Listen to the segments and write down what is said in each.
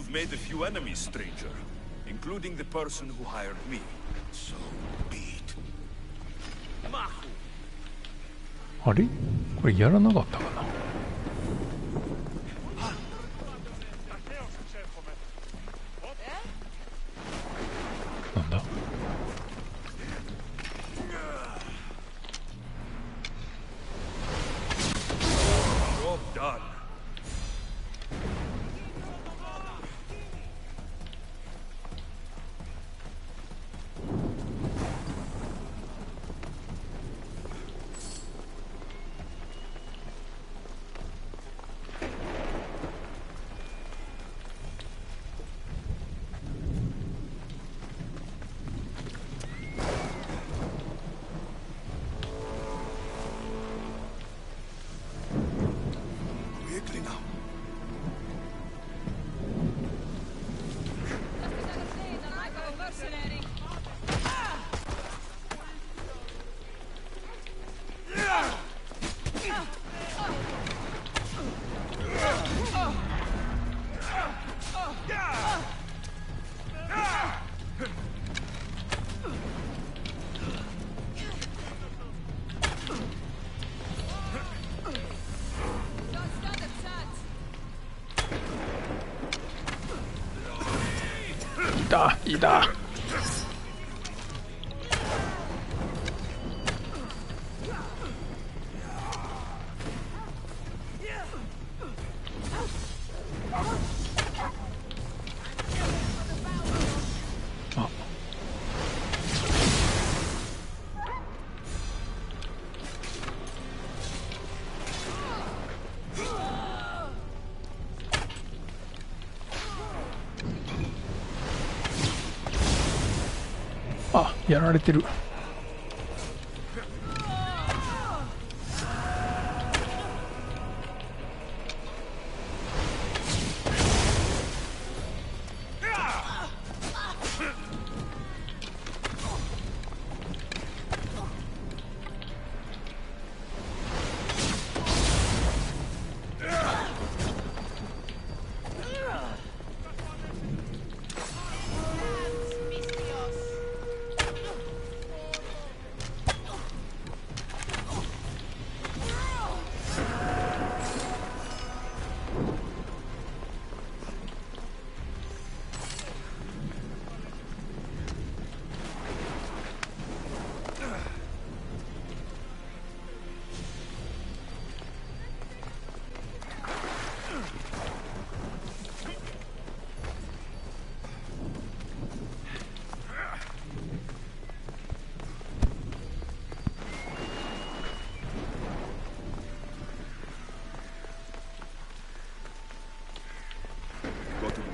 You've made a few enemies, stranger, including the person who hired me. So be it. あれこれやらなかったかな。なんだ。Job done. いた。あ、やられてる。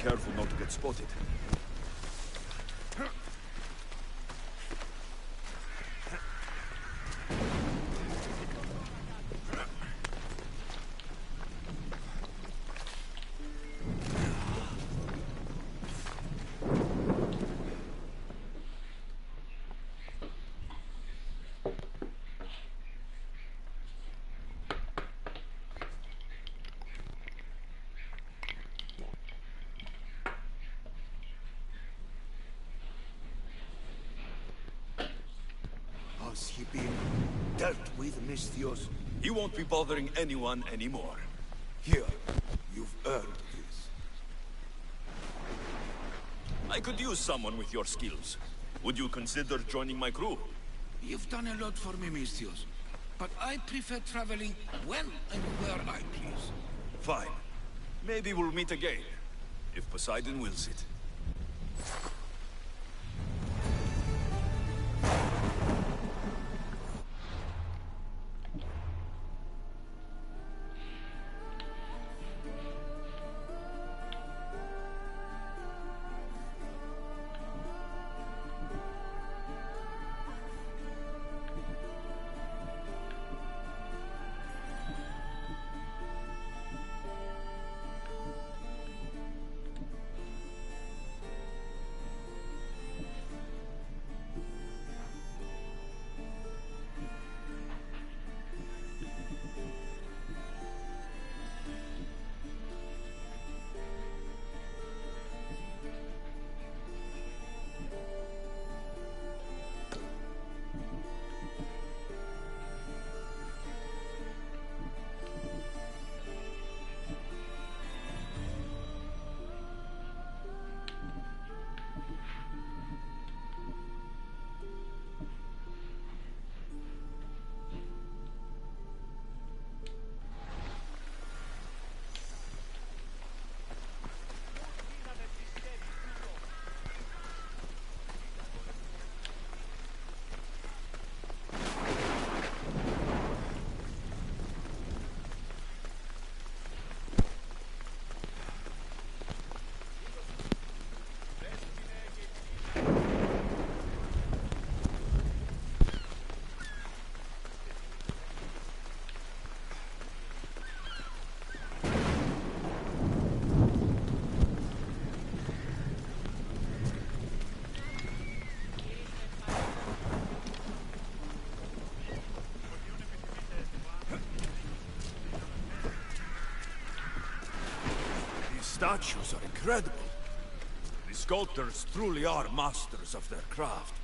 Careful not to get spotted. Has he been dealt with, Misthios? He won't be bothering anyone anymore. Here, you've earned this. I could use someone with your skills. Would you consider joining my crew? You've done a lot for me, Misthios. But I prefer traveling when and where I please. Fine. Maybe we'll meet again. If Poseidon wills it. statues are incredible. The sculptors truly are masters of their craft.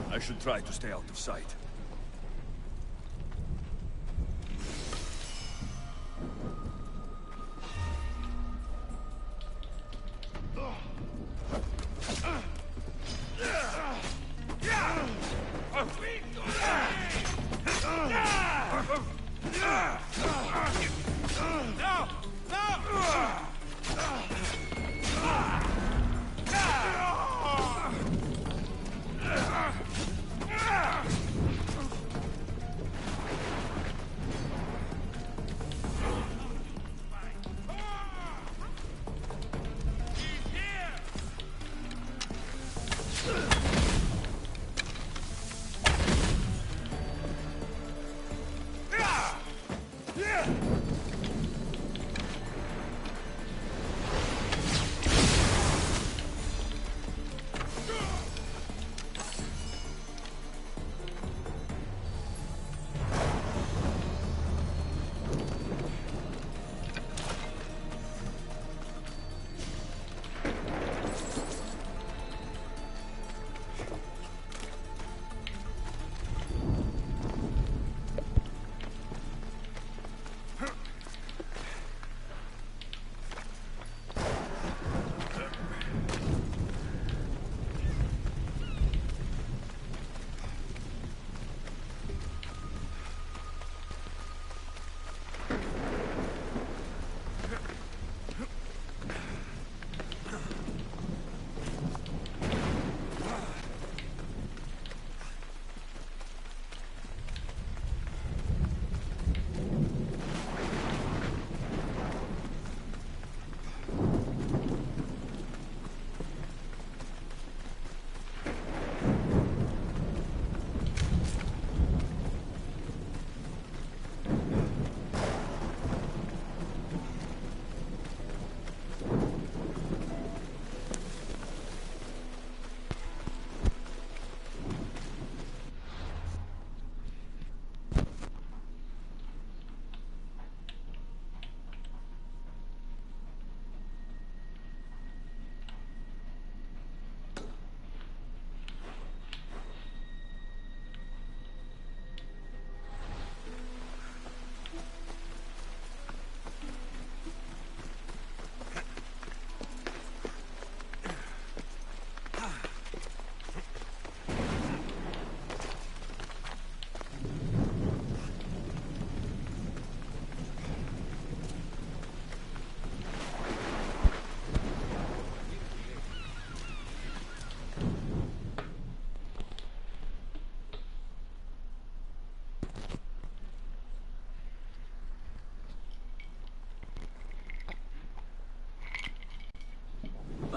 I should try to stay out of sight.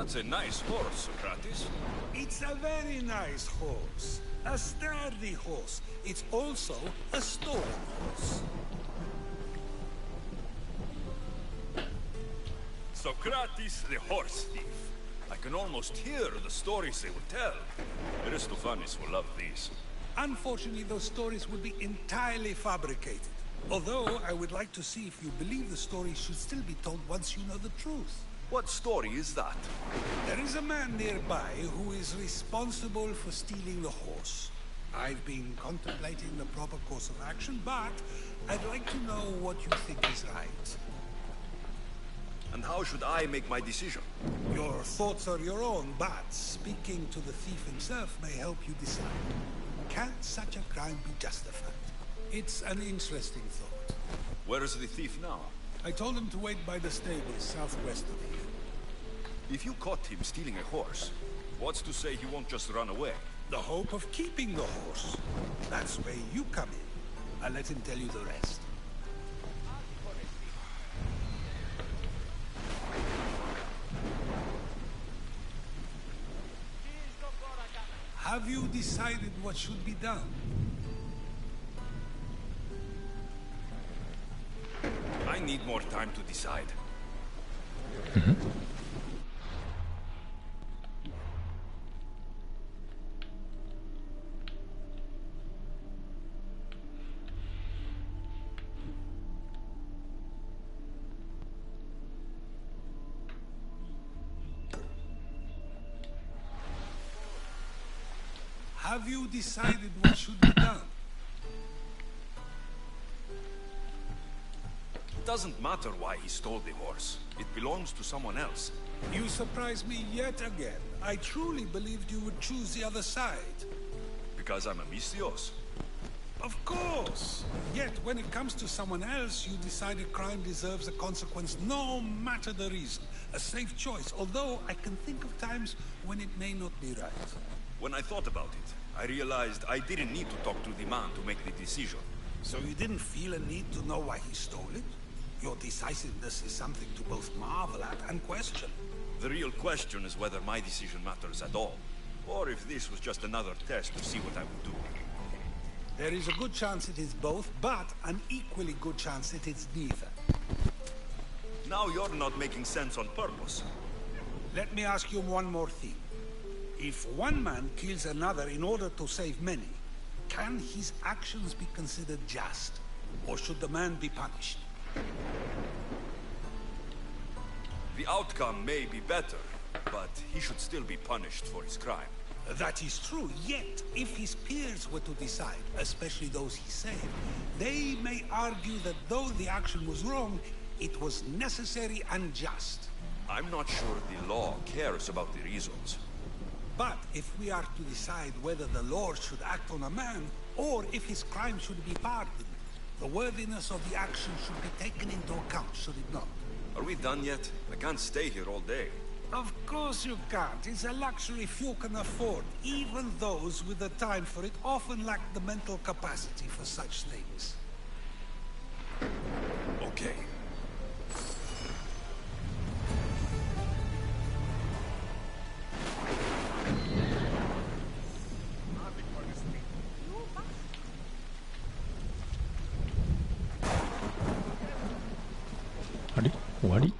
That's a nice horse, Socrates. It's a very nice horse. A sturdy horse. It's also a stolen horse. Socrates the horse thief. I can almost hear the stories they will tell. Aristophanes will love these. Unfortunately, those stories would be entirely fabricated. Although, I would like to see if you believe the story should still be told once you know the truth. What story is that? There is a man nearby who is responsible for stealing the horse. I've been contemplating the proper course of action, but I'd like to know what you think is right. And how should I make my decision? Your thoughts are your own, but speaking to the thief himself may help you decide. Can such a crime be justified? It's an interesting thought. Where is the thief now? I told him to wait by the stables southwest of here. If you caught him stealing a horse, what's to say he won't just run away? The hope of keeping the horse. That's where you come in. I'll let him tell you the rest. Have you decided what should be done? I need more time to decide. Have you decided what should be done? It doesn't matter why he stole the horse. It belongs to someone else. You surprise me yet again. I truly believed you would choose the other side. Because I'm a Misthios. Of course. Yet, when it comes to someone else, you decide a crime deserves a consequence no matter the reason. A safe choice, although I can think of times when it may not be right. When I thought about it, I realized I didn't need to talk to the man to make the decision. So you didn't feel a need to know why he stole it? Your decisiveness is something to both marvel at and question. The real question is whether my decision matters at all, or if this was just another test to see what I would do. There is a good chance it is both, but an equally good chance it is neither. Now you're not making sense on purpose. Let me ask you one more thing. If one man kills another in order to save many, can his actions be considered just? Or should the man be punished? The outcome may be better, but he should still be punished for his crime. That is true, yet if his peers were to decide, especially those he saved, they may argue that though the action was wrong, it was necessary and just. I'm not sure the law cares about the reasons. But if we are to decide whether the law should act on a man, or if his crime should be pardoned, the worthiness of the action should be taken into account, should it not? Are we done yet? I can't stay here all day. Of course you can't. It's a luxury few can afford. Even those with the time for it often lack the mental capacity for such things. Okay. 아니?終わり?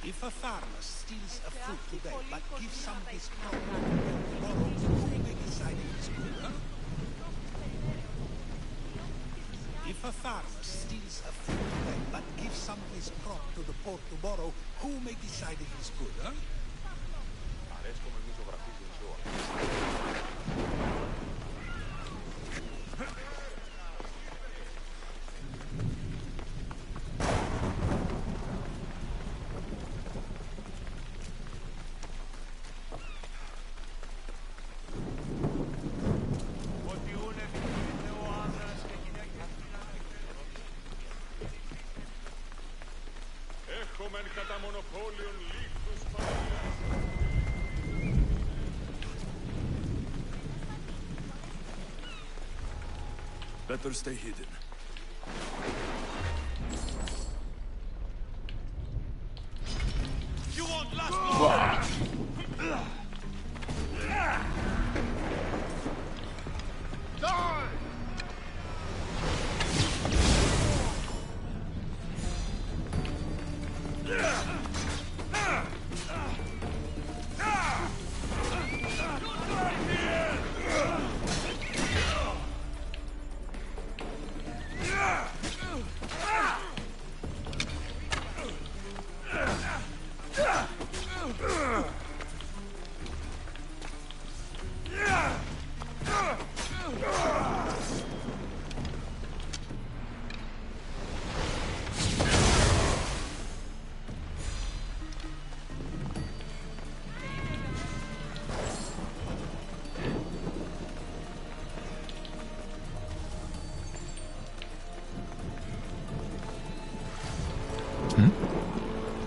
If a farmer steals a fruit today but gives some of his crop tomorrow, who may decide if it's good, huh? If a farmer steals a fruit today but gives some of his crop to the poor tomorrow, who may decide if it's good, huh? Better stay hidden. You won't last long.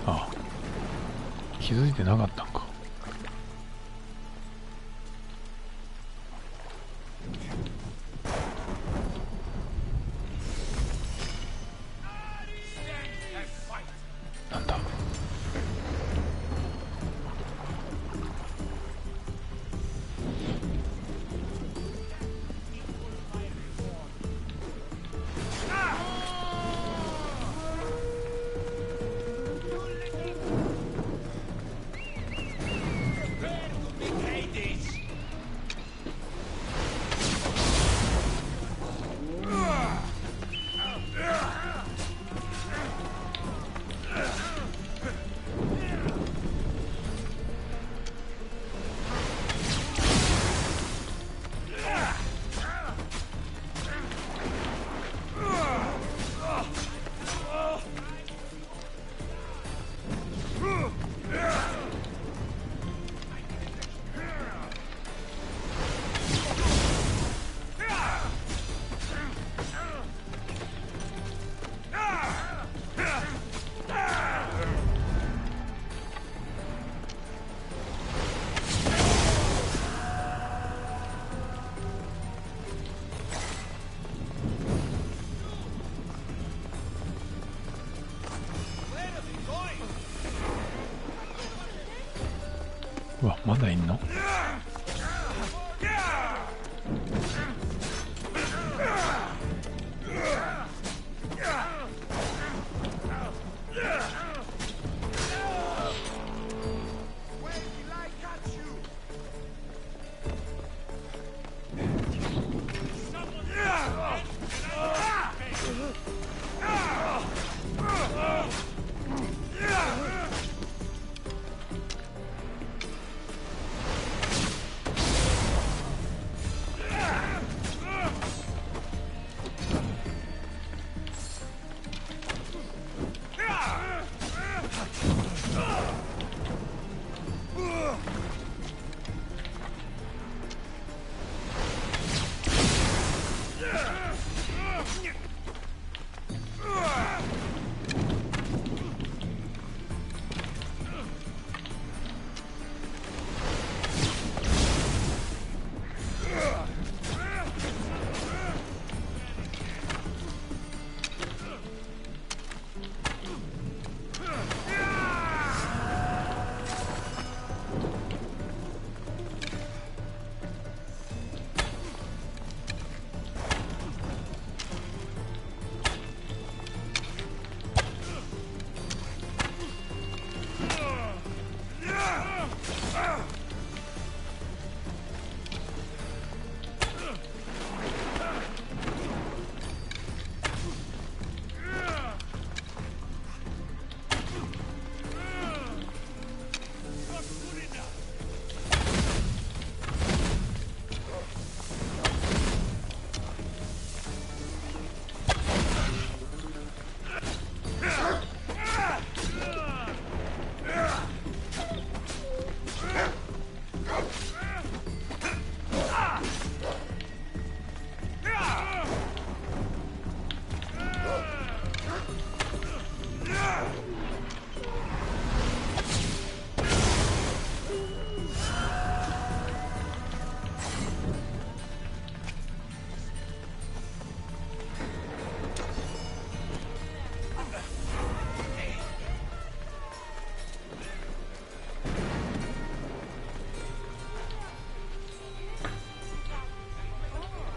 あ、気づいてなかったんか。なんだ。うわ、まだいんの？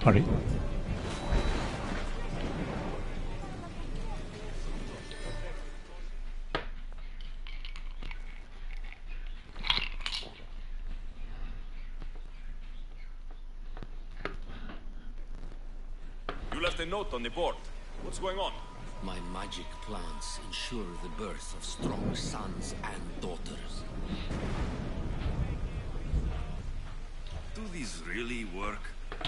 あれ？ You left a note on the board. What's going on? My magic plants ensure the birth of strong sons and daughters. really work?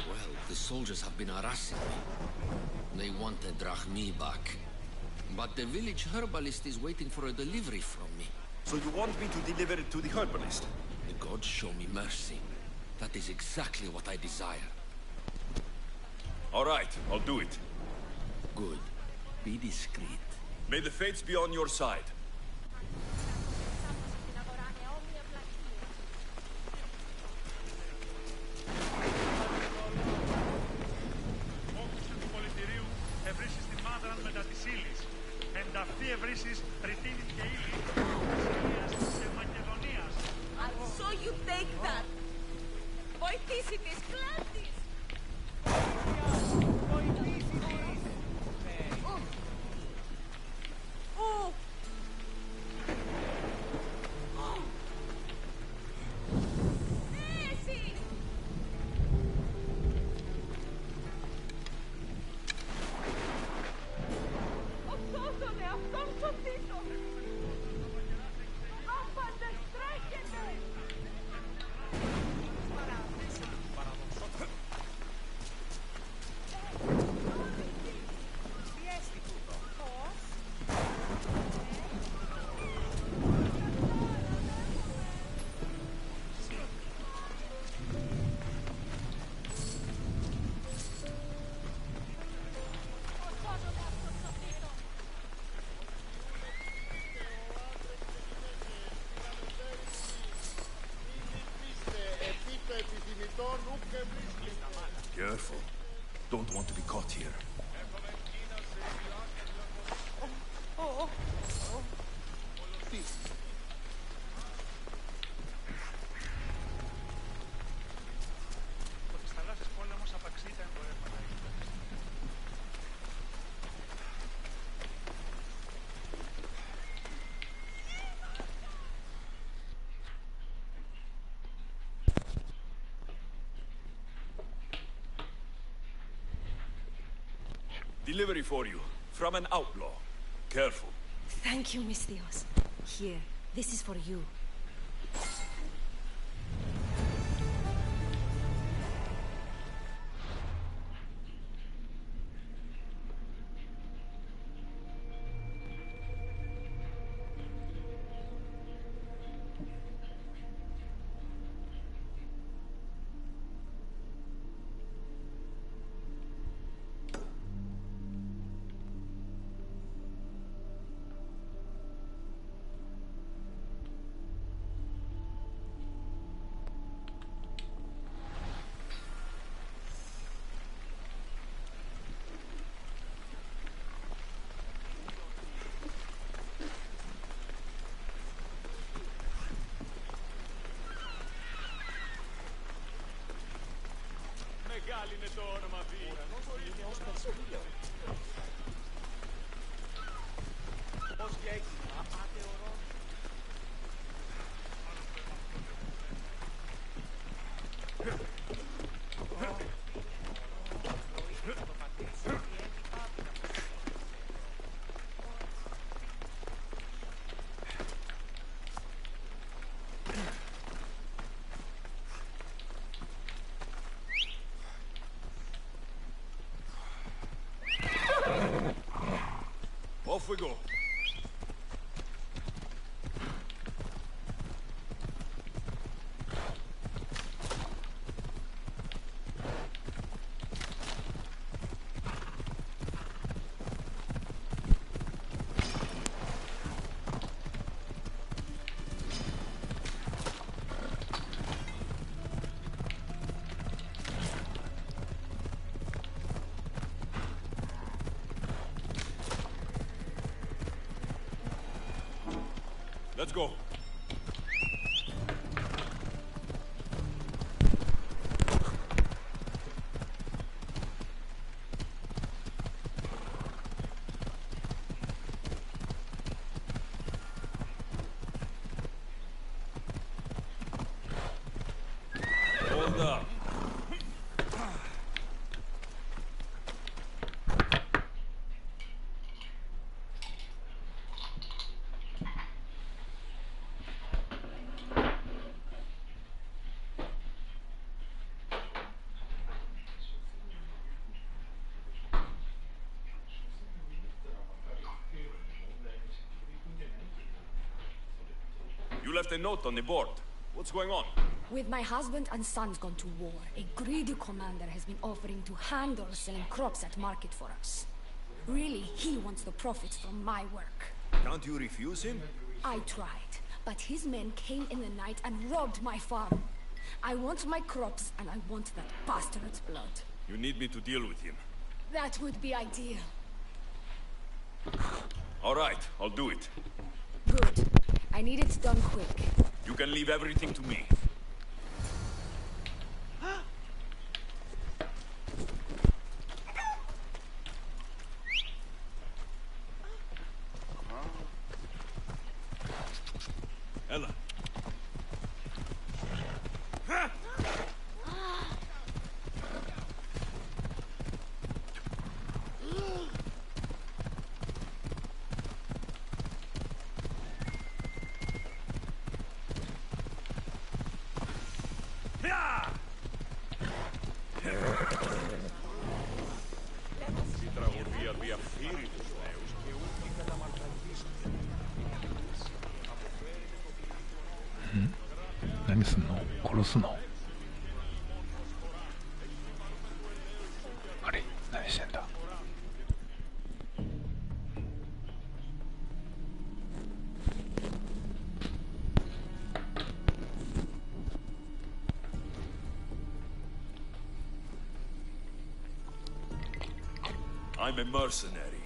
Well, the soldiers have been harassing me. They want the drachmi back. But the village herbalist is waiting for a delivery from me. So you want me to deliver it to the herbalist? The gods show me mercy. That is exactly what I desire. All right, I'll do it. Good. Be discreet. May the fates be on your side. So you take that. Βοηθήσει τις πλάτης. Εσύ! Οσώσονε, αυτόν σωθήσω! Άφαντες, τρέχετε! Careful. Don't want to be caught here. Delivery for you, from an outlaw. Careful. Thank you, Misthios. Here, this is for you. Μεγάλη είναι το όνομα Πώς και έχει απατεωρό. Off we go. Let's go. Hold up. left a note on the board. What's going on? With my husband and sons gone to war, a greedy commander has been offering to handle selling crops at market for us. Really, he wants the profits from my work. Can't you refuse him? I tried, but his men came in the night and robbed my farm. I want my crops, and I want that bastard's blood. You need me to deal with him. That would be ideal. All right, I'll do it. Good. I need it done quick. You can leave everything to me. Ella.何すんの？殺すの？あれ？何してんだ？I'm a mercenary.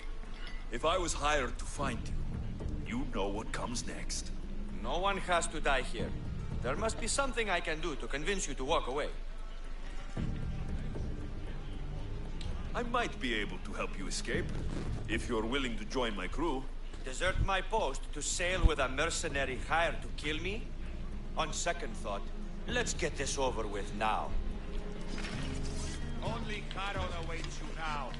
If I was hired to find you, you know what comes next. No one has to die here. There must be something I can do to convince you to walk away. I might be able to help you escape, if you're willing to join my crew. Desert my post to sail with a mercenary hired to kill me? On second thought, let's get this over with now. Only Charon awaits you now.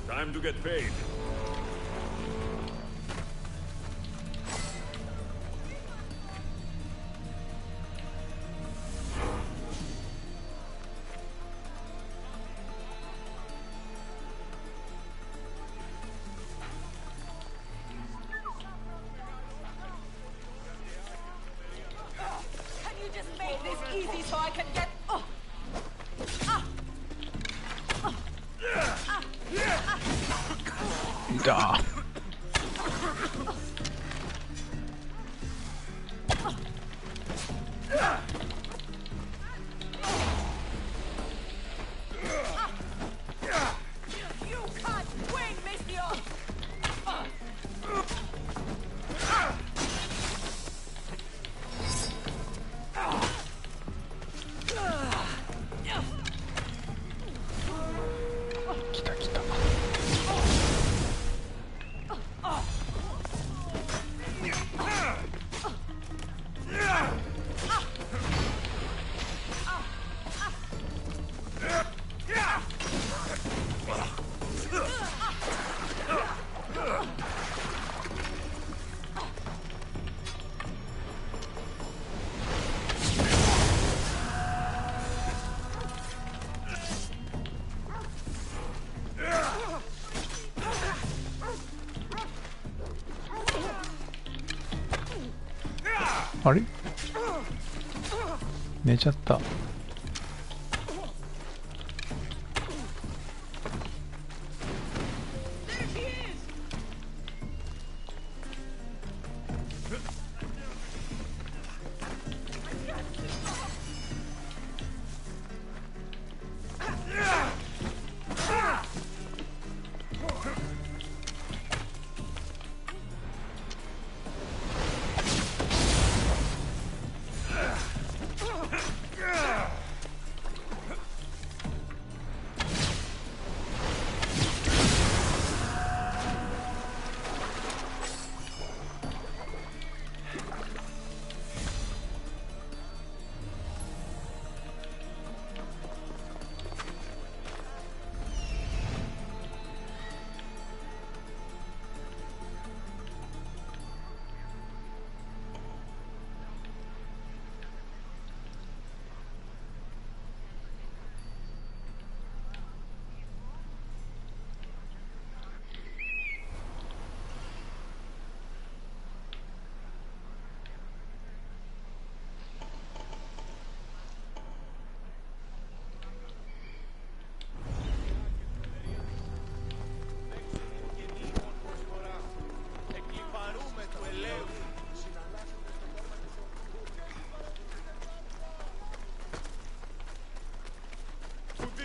Time to get paid. Can you just make this easy so I can get... Oh. Da. You can't win, Mistio!来た来た。あれ？寝ちゃった。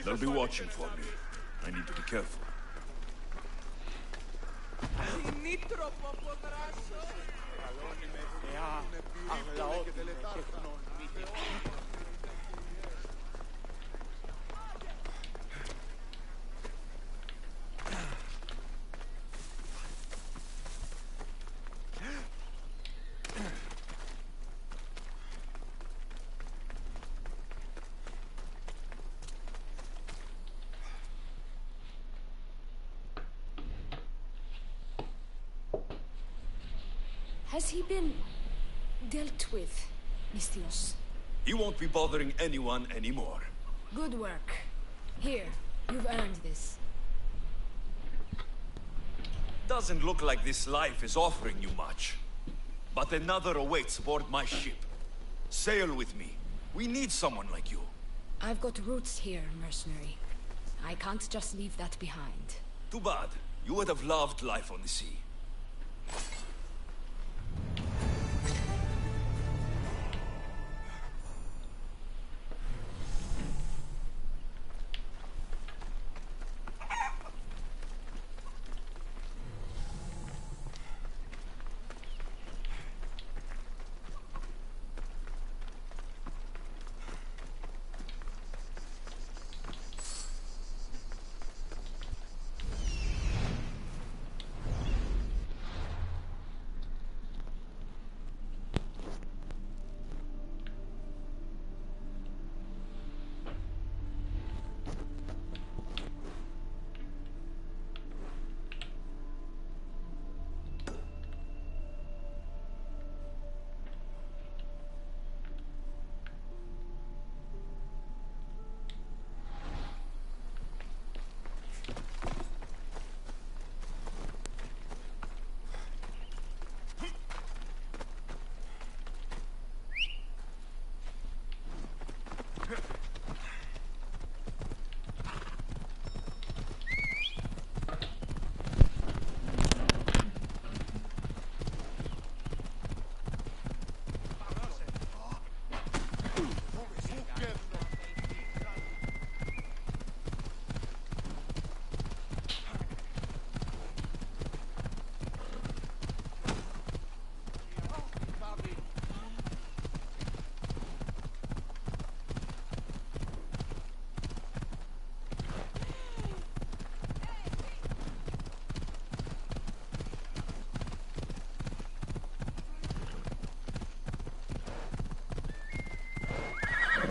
They'll be watching for me. I need to be careful. Has he been dealt with, Mistios? He won't be bothering anyone anymore. Good work. Here, you've earned this. Doesn't look like this life is offering you much. But another awaits aboard my ship. Sail with me. We need someone like you. I've got roots here, mercenary. I can't just leave that behind. Too bad. You would have loved life on the sea.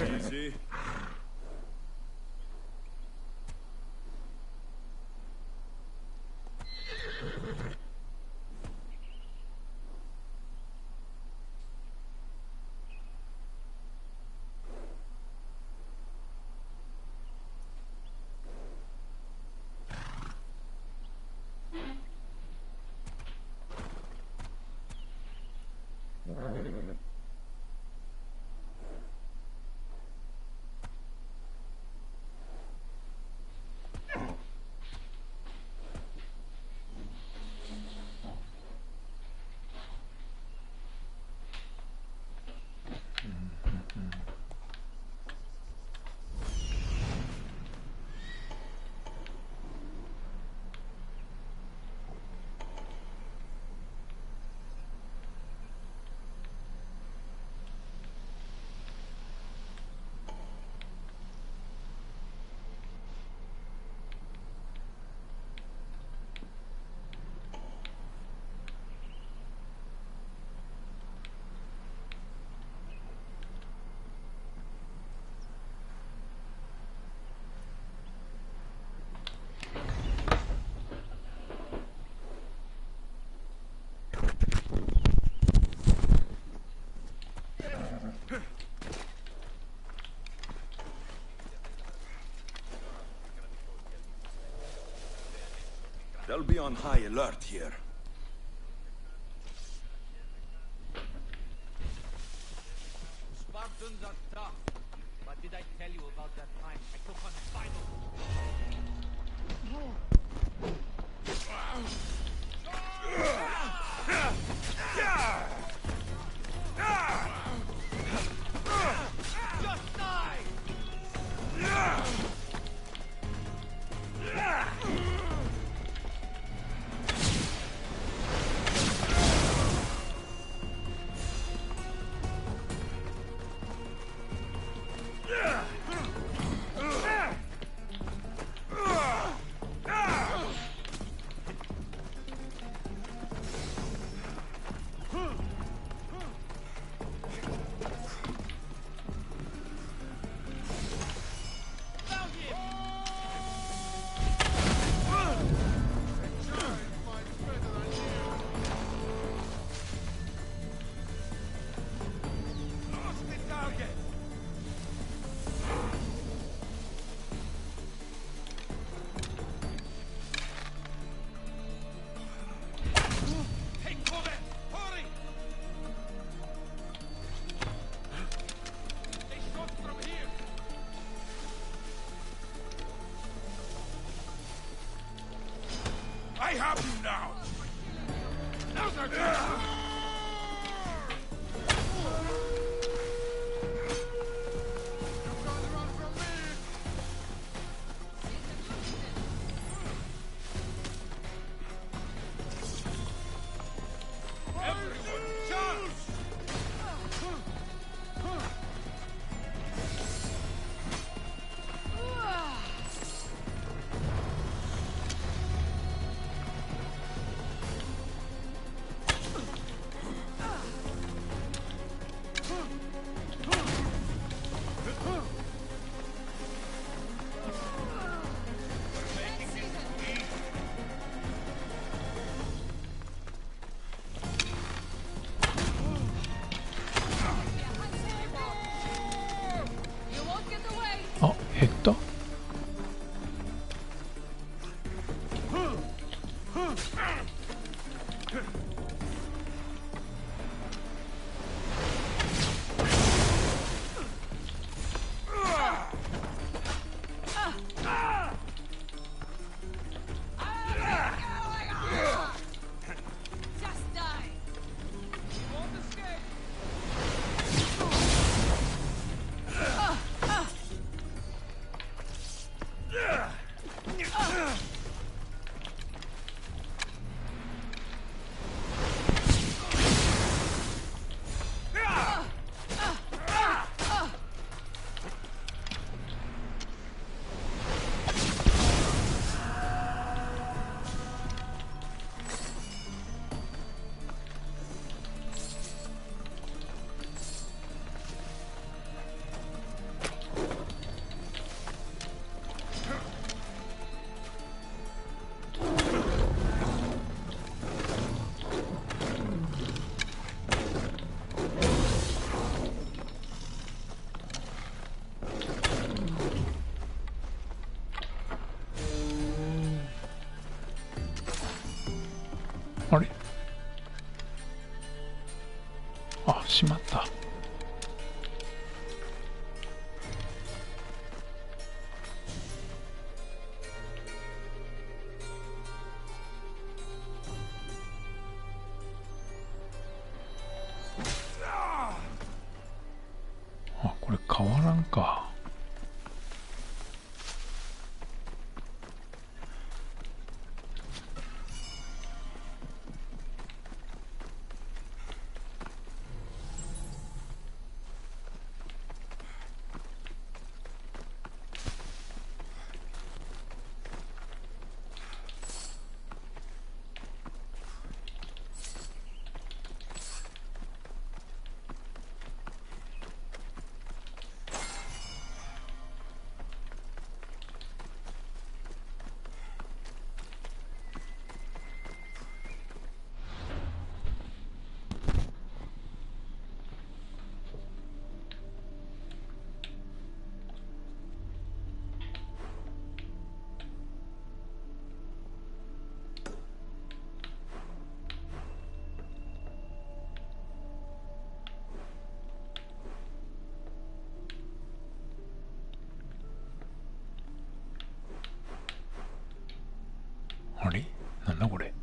Easy. They'll be on high alert here. Spartans are tough. But did I tell you about that time I took on final? Just die! I have you now! Now's our chance! 어, 했다?あれ? 아, しまった. 아, これ変わらんか.あれ? なんだこれ?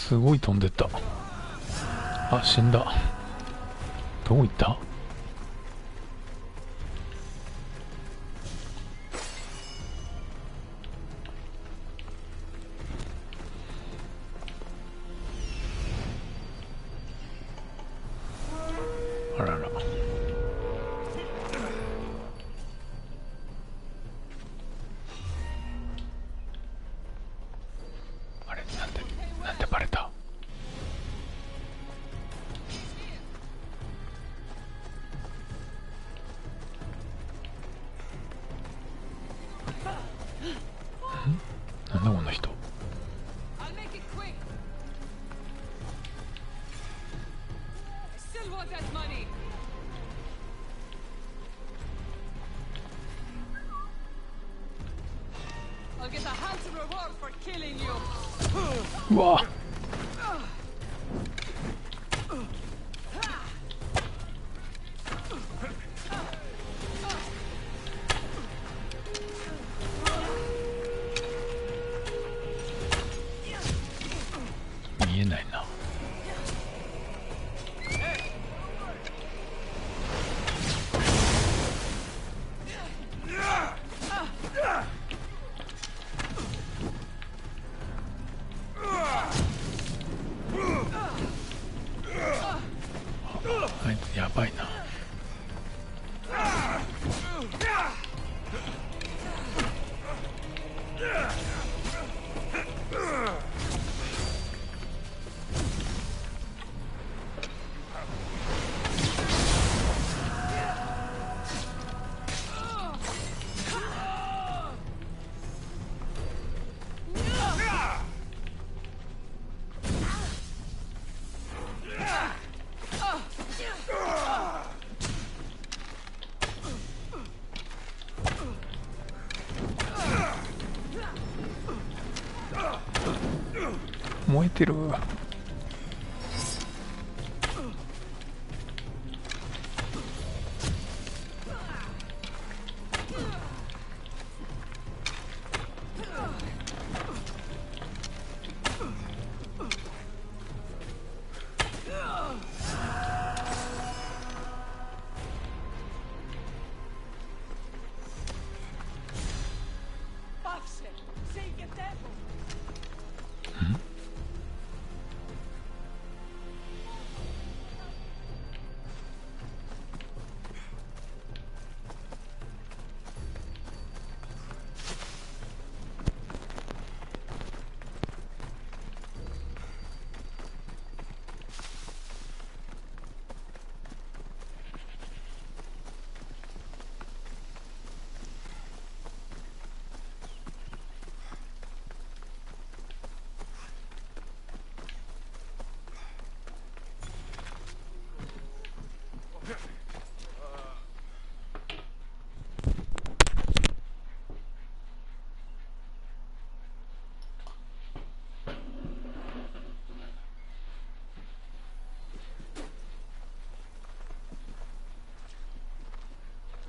すごい飛んでった。あ、死んだ。どこ行った？あらら。あれ、なんでバレた？なんだこの人。I'll make it quick. I still want that money. I'll get a handsome reward for killing you. うわ。見えないな。あいつやばいな。燃えてる。Buffset, save your devil.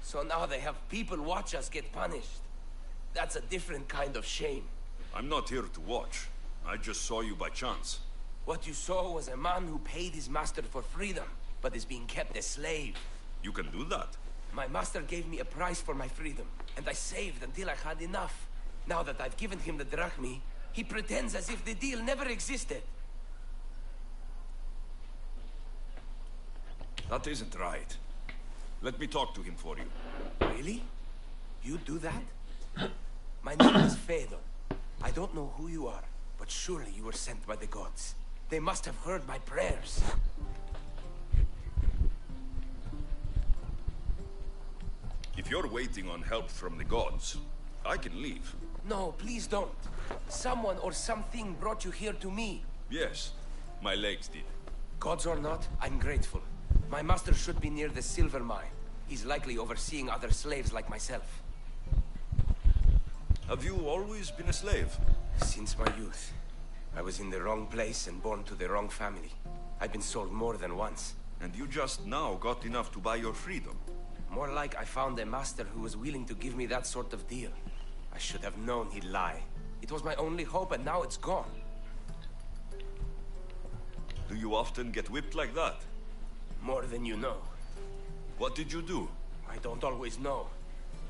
So now they have people watch us get punished. That's a different kind of shame. I'm not here to watch. I just saw you by chance. What you saw was a man who paid his master for freedom, but is being kept a slave. You can do that. My master gave me a price for my freedom, and I saved until I had enough. Now that I've given him the drachmi, he pretends as if the deal never existed. That isn't right. Let me talk to him for you. Really? You do that? My name is Fedor. I don't know who you are, but surely you were sent by the gods. They must have heard my prayers. If you're waiting on help from the gods, I can leave. No, please don't. Someone or something brought you here to me. Yes, my legs did. Gods or not, I'm grateful. My master should be near the silver mine. He's likely overseeing other slaves like myself. Have you always been a slave? Since my youth. I was in the wrong place and born to the wrong family. I've been sold more than once. And you just now got enough to buy your freedom. More like I found a master who was willing to give me that sort of deal. I should have known he'd lie. It was my only hope, and now it's gone. Do you often get whipped like that? More than you know. What did you do? I don't always know.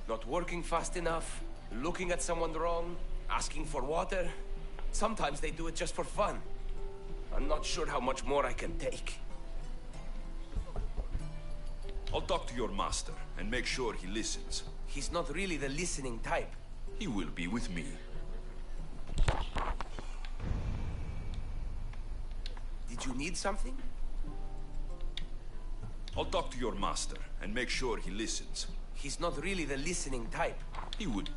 Not working fast enough, looking at someone wrong, asking for water. Sometimes they do it just for fun. I'm not sure how much more I can take. I'll talk to your master and make sure he listens. He's not really the listening type. He will be with me. Did you need something? I'll talk to your master and make sure he listens. He's not really the listening type. He would.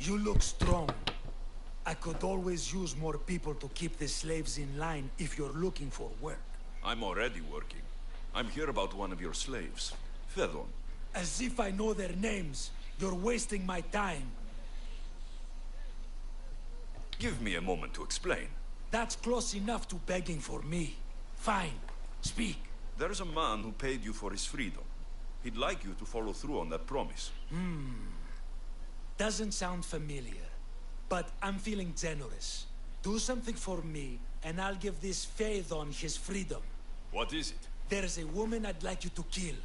You look strong. I could always use more people to keep the slaves in line if you're looking for work. I'm already working. I'm here about one of your slaves, Fedon. As if I know their names. You're wasting my time. Give me a moment to explain. That's close enough to begging for me. Fine. Speak. There's a man who paid you for his freedom. He'd like you to follow through on that promise. Doesn't sound familiar. But I'm feeling generous. Do something for me, and I'll give this Phaethon his freedom. What is it? There's a woman I'd like you to kill.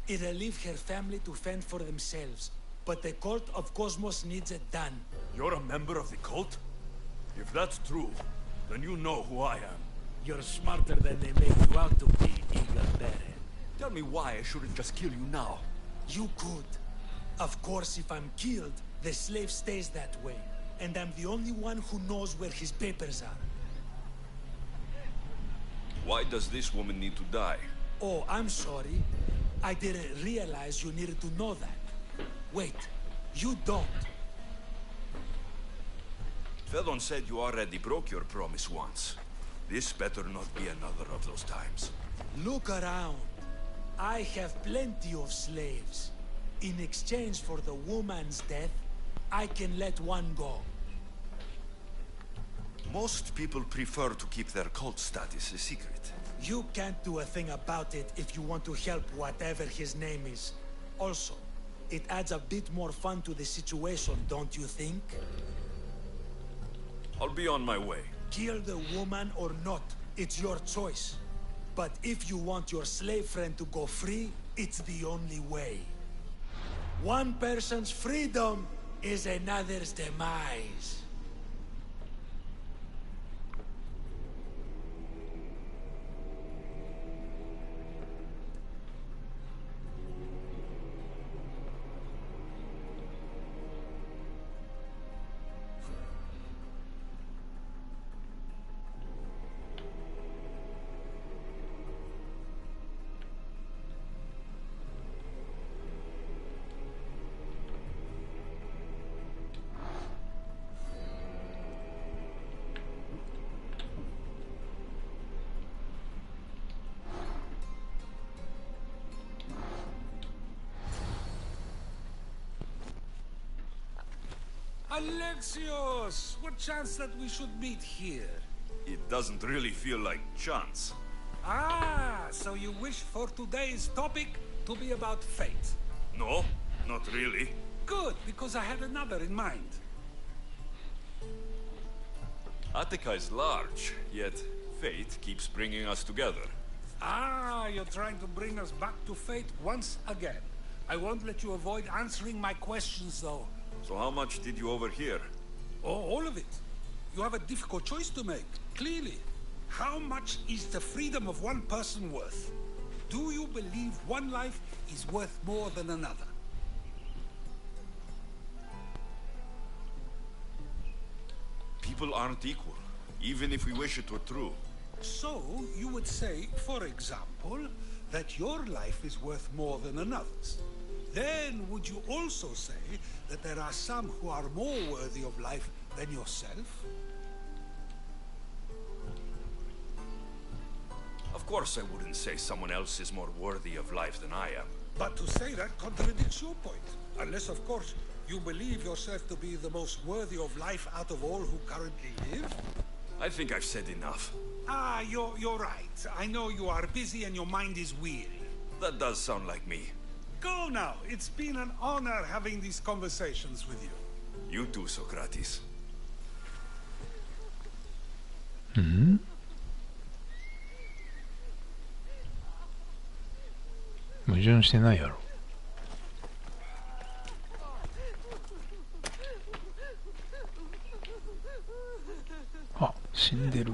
It'll leave her family to fend for themselves. But the cult of Cosmos needs it done. You're a member of the cult? If that's true, then you know who I am. You're smarter than they make you out to be, Eagle Baron. Tell me why I shouldn't just kill you now. You could. Of course, if I'm killed, the slave stays that way. And I'm the only one who knows where his papers are. Why does this woman need to die? Oh, I'm sorry. I didn't realize you needed to know that. Wait, you don't. Fedon said you already broke your promise once. This better not be another of those times. Look around. I have plenty of slaves. In exchange for the woman's death, I can let one go. Most people prefer to keep their cult status a secret. You can't do a thing about it if you want to help whatever his name is. Also, it adds a bit more fun to the situation, don't you think? I'll be on my way. Kill the woman or not, it's your choice. But if you want your slave friend to go free, it's the only way. One person's freedom is another's demise. Alexios! What chance that we should meet here? It doesn't really feel like chance. Ah, so you wish for today's topic to be about fate. No, not really. Good, because I had another in mind. Attica is large, yet fate keeps bringing us together. Ah, you're trying to bring us back to fate once again. I won't let you avoid answering my questions, though. So how much did you overhear? Oh, all of it. You have a difficult choice to make, clearly. How much is the freedom of one person worth? Do you believe one life is worth more than another? People aren't equal. even if we wish it were true. So, you would say, for example, that your life is worth more than another's. Then, would you also say that there are some who are more worthy of life than yourself? Of course I wouldn't say someone else is more worthy of life than I am. But to say that contradicts your point. Unless, of course, you believe yourself to be the most worthy of life out of all who currently live? I think I've said enough. Ah, you're right. I know you are busy and your mind is weary. That does sound like me. Go now. It's been an honor having these conversations with you. You too, Socrates. 矛盾してないやろ。あ、死んでる。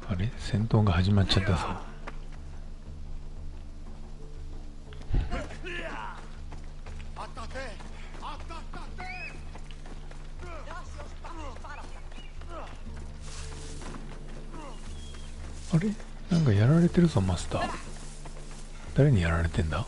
あれ、戦闘が始まっちゃったぞ。あれ、なんかやられてるぞマスター。誰にやられてんだ？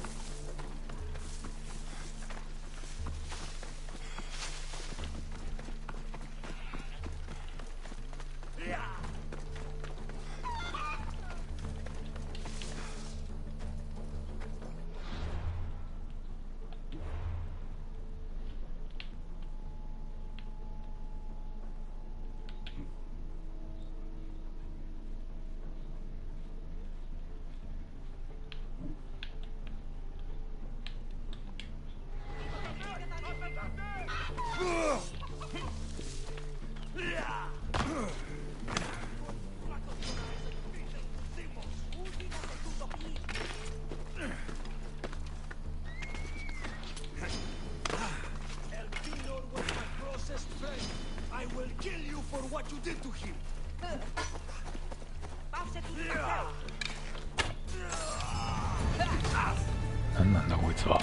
何なんだこいつは。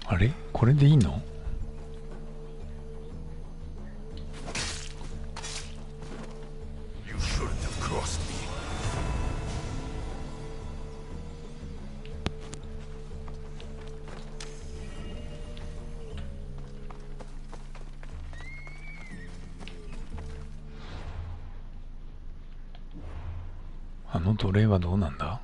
あれ、これでいいの？You shouldn't have crossed me. あの奴隷はどうなんだ？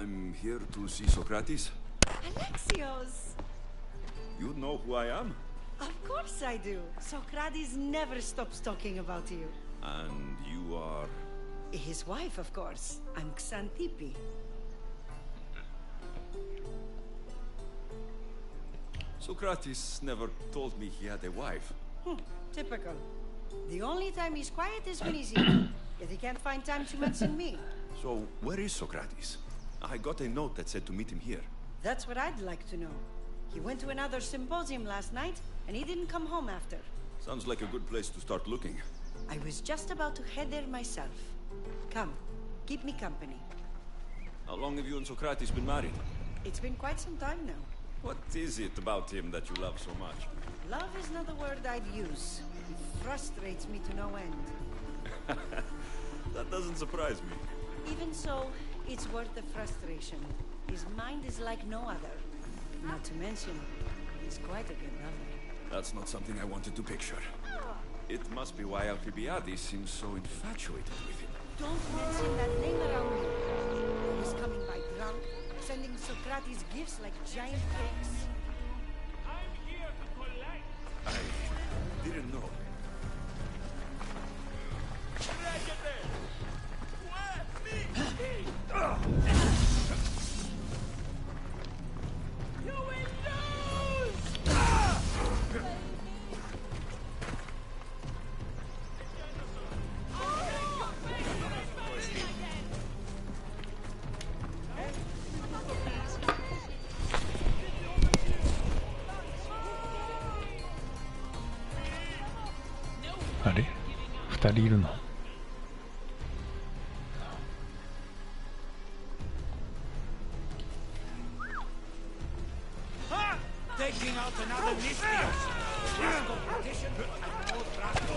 I'm here to see Socrates. Alexios! You know who I am? Of course I do. Socrates never stops talking about you. And you are... His wife, of course. I'm Xantippe. Socrates never told me he had a wife. Typical. The only time he's quiet is when he's eating. Yet he can't find time to mention me. So, where is Socrates? I got a note that said to meet him here. That's what I'd like to know. He went to another symposium last night, and he didn't come home after. Sounds like a good place to start looking. I was just about to head there myself. Come, keep me company. How long have you and Socrates been married? It's been quite some time now. What is it about him that you love so much? Love is not the word I'd use. It frustrates me to no end. That doesn't surprise me. Even so, it's worth the frustration. His mind is like no other. Not to mention, he's quite a good lover. That's not something I wanted to picture. It must be why Alcibiades seems so infatuated with him. Don't mention that name around me. He's coming by drunk, sending Socrates gifts like giant cakes. I'm here to collect. I didn't know. You will lose!あれ二人いるの Taking out another Nistios! Last competition, and more Draco.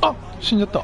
あ、死んじゃった。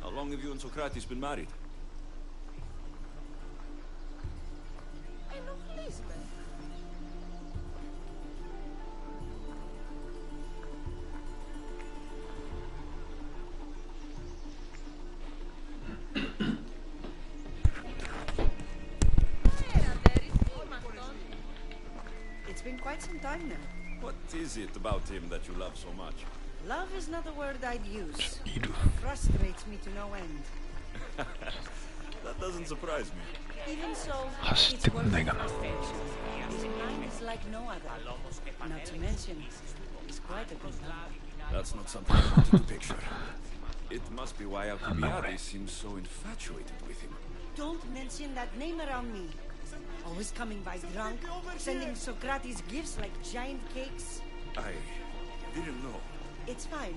How long have you and Socrates been married? It's been quite some time now. What is it about him that you love so much? Love is not the word I'd use. いる。 Frustrates me to no end. That doesn't surprise me. Even so, 走ってくんないかな。 his mind is like no other. Not to mention, he's quite a good lover. That's not something I wanted to picture. It must be why Alcibiades seems so infatuated with him. Don't mention that name around me. Always coming by drunk, sending Socrates gifts like giant cakes. I didn't know. It's fine.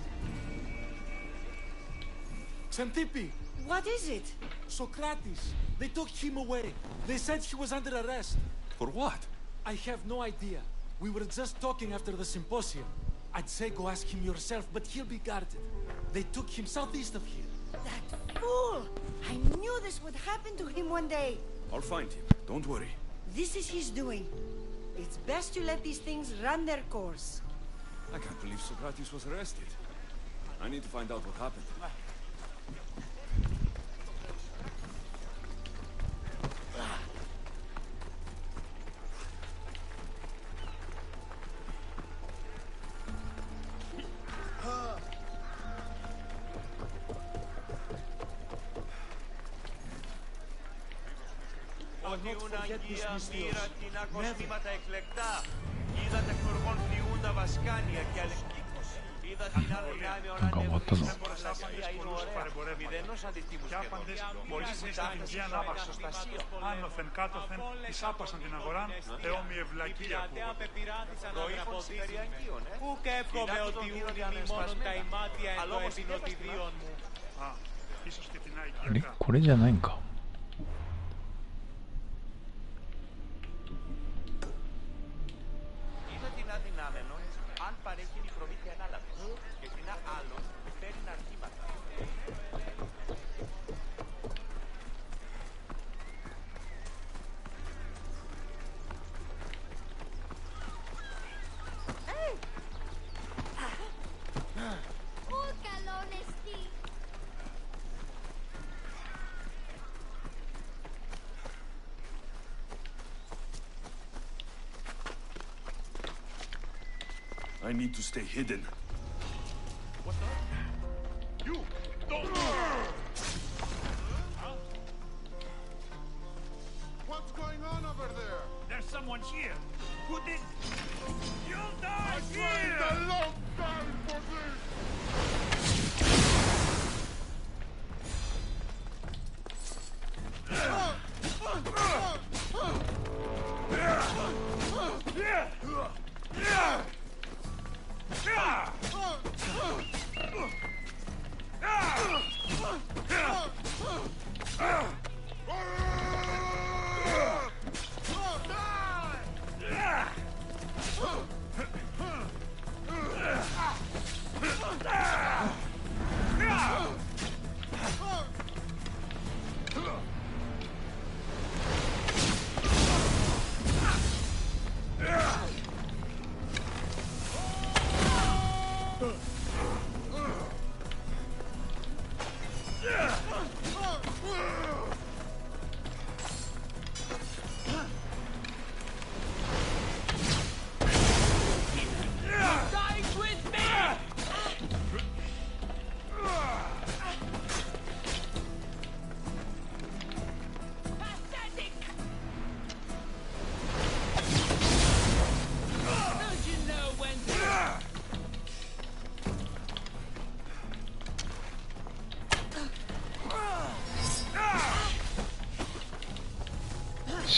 Xantippe! What is it? Socrates! They took him away. They said he was under arrest. For what? I have no idea. We were just talking after the symposium. I'd say go ask him yourself, but he'll be guarded. They took him southeast of here. That fool! I knew this would happen to him one day. I'll find him. Don't worry. This is his doing. It's best to let these things run their course. I can't believe Socrates was arrested. I need to find out what happened. Ότι ουναγία μοίρα την ακοσμήματα εκλεκτά. Είδα τα κοργόν φιούντα βασκάνια και αλεκτίκος. Είδα την άλλη γάμη ορανεύδης με προστασία είναι ωραία. Μηδενός αντιστήμους σχεδόν. Μόλις κοιτάξτε στην αναπαξοστασία. Άνωθεν κάτωθεν, εισάπασαν την αγορά, θεόμοι ευλακία ακούγονται. Προήφων συμπεριαγγείων, Πού και εύχομαι ότι ούνιμη μόνον τα ημάτια εν το επινοτιδίον μου. Α, ίσως και την あれ Αικιακά. これじゃないんか。 είδα την αδυνάμενον αν παρέχει η προμήθεια ανάλαβης και την άλλον φέρει αρχήματα. I need to stay hidden. What the? You! Don't! What's going on over there? There's someone here! Who did? You'll die I here! trained a long time for this!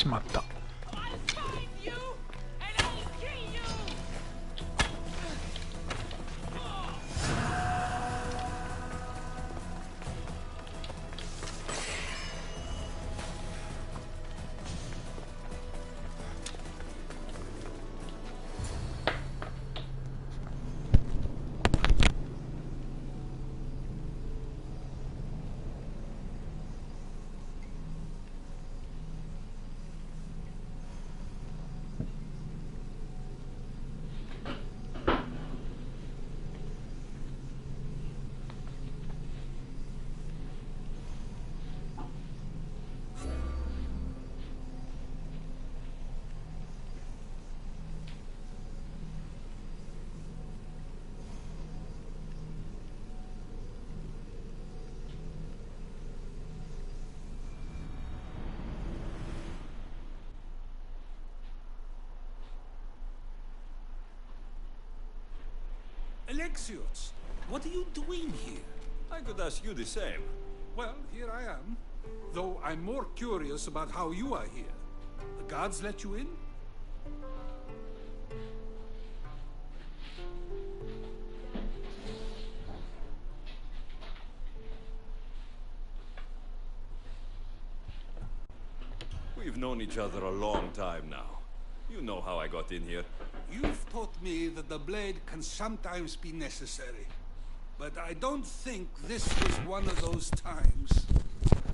しまった。 Alexios, what are you doing here? I could ask you the same. Well, here I am. Though I'm more curious about how you are here. The guards let you in? We've known each other a long time now. You know how I got in here. You've taught me that the blade can sometimes be necessary. But I don't think this was one of those times.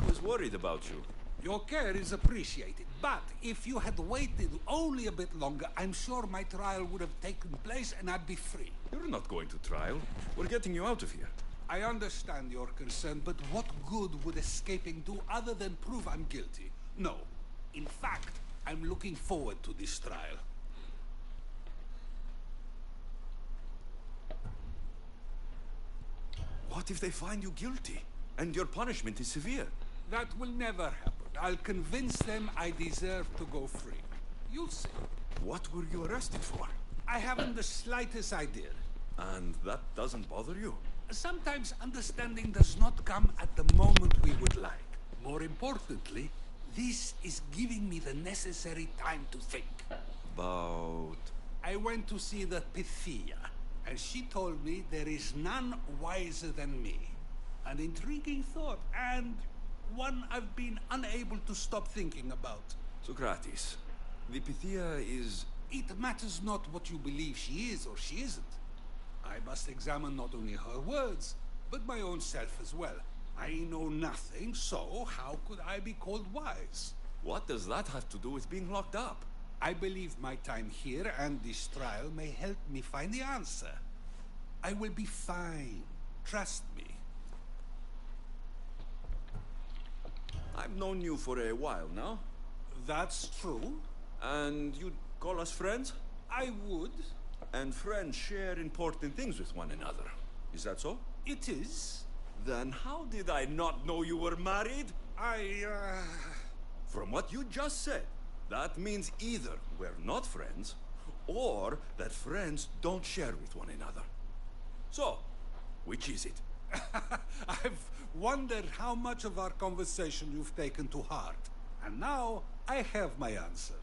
I was worried about you. Your care is appreciated, but if you had waited only a bit longer, I'm sure my trial would have taken place and I'd be free. You're not going to trial. We're getting you out of here. I understand your concern, but what good would escaping do other than prove I'm guilty? No. In fact, I'm looking forward to this trial. What if they find you guilty, and your punishment is severe? That will never happen. I'll convince them I deserve to go free. You'll see. What were you arrested for? I haven't the slightest idea. And that doesn't bother you? Sometimes understanding does not come at the moment we would like. More importantly, this is giving me the necessary time to think. About... I went to see the Pythia, and she told me there is none wiser than me. An intriguing thought, and one I've been unable to stop thinking about. Socrates, the Pythia is... It matters not what you believe she is or she isn't. I must examine not only her words, but my own self as well. I know nothing, so how could I be called wise? What does that have to do with being locked up? I believe my time here and this trial may help me find the answer. I will be fine. Trust me. I've known you for a while now. That's true. And you'd call us friends? I would. And friends share important things with one another. Is that so? It is. Then how did I not know you were married? From what you just said, that means either we're not friends, or that friends don't share with one another. So, which is it? I've wondered how much of our conversation you've taken to heart. And now, I have my answer.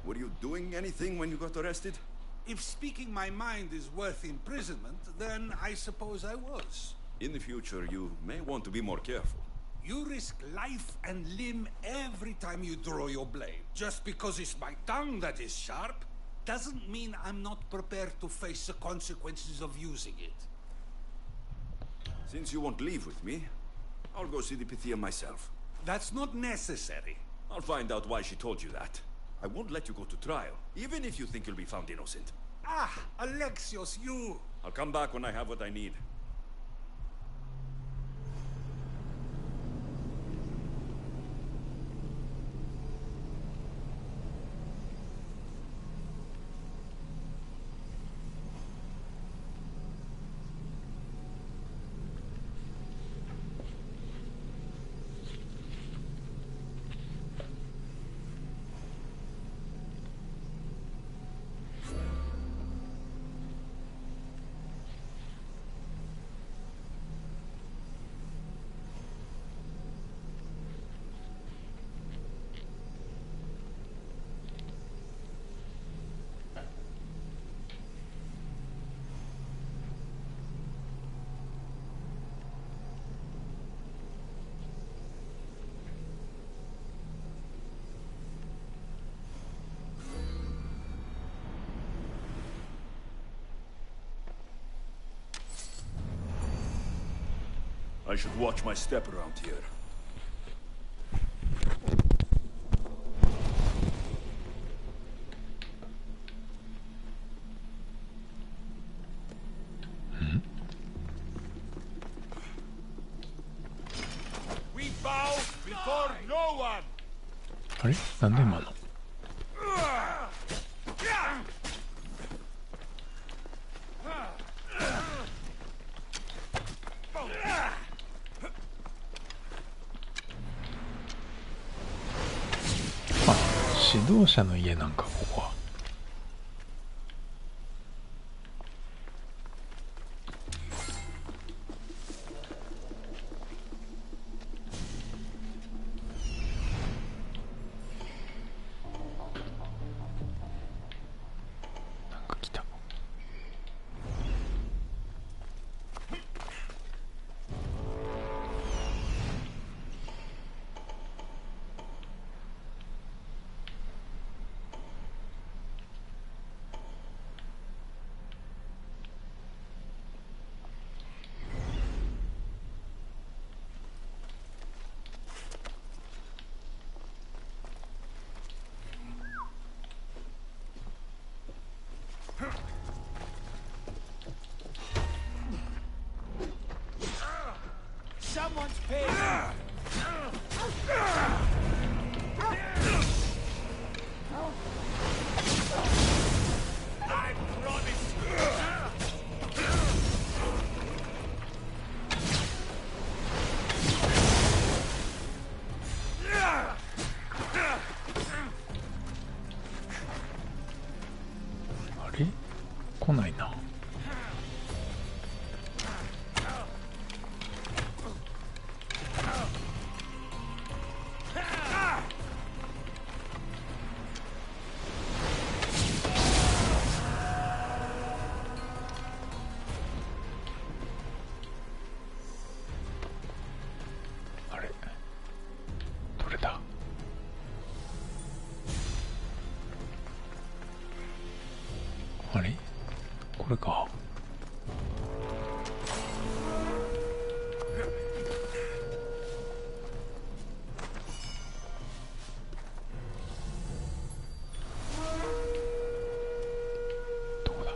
Were you doing anything when you got arrested? If speaking my mind is worth imprisonment, then I suppose I was. In the future, you may want to be more careful. You risk life and limb every time you draw your blade. Just because it's my tongue that is sharp, doesn't mean I'm not prepared to face the consequences of using it. Since you won't leave with me, I'll go see the Pythia myself. That's not necessary. I'll find out why she told you that. I won't let you go to trial, even if you think you'll be found innocent. Ah, Alexios, you... I'll come back when I have what I need. I should watch my step around here. We bow before no one. あれなんで今の指導者の家なんかここはなんか来た once paid. I promise. あれ？来ないな。あれ？どれだ？あれ？これか。どこだ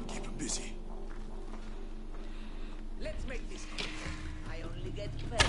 ？Keep him busy. Let's make this quick. I only get paid.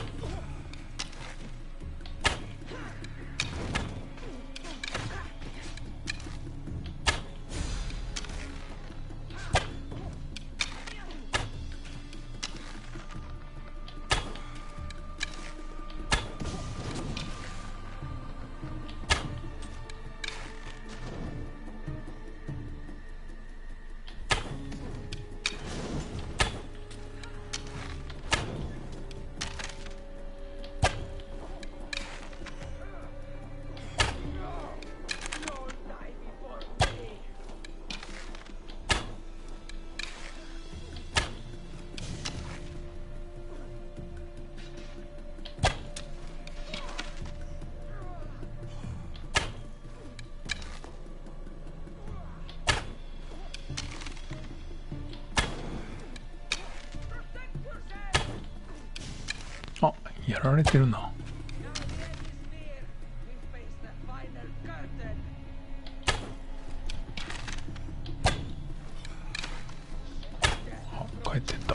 あ、やられてるな。あ、帰ってった。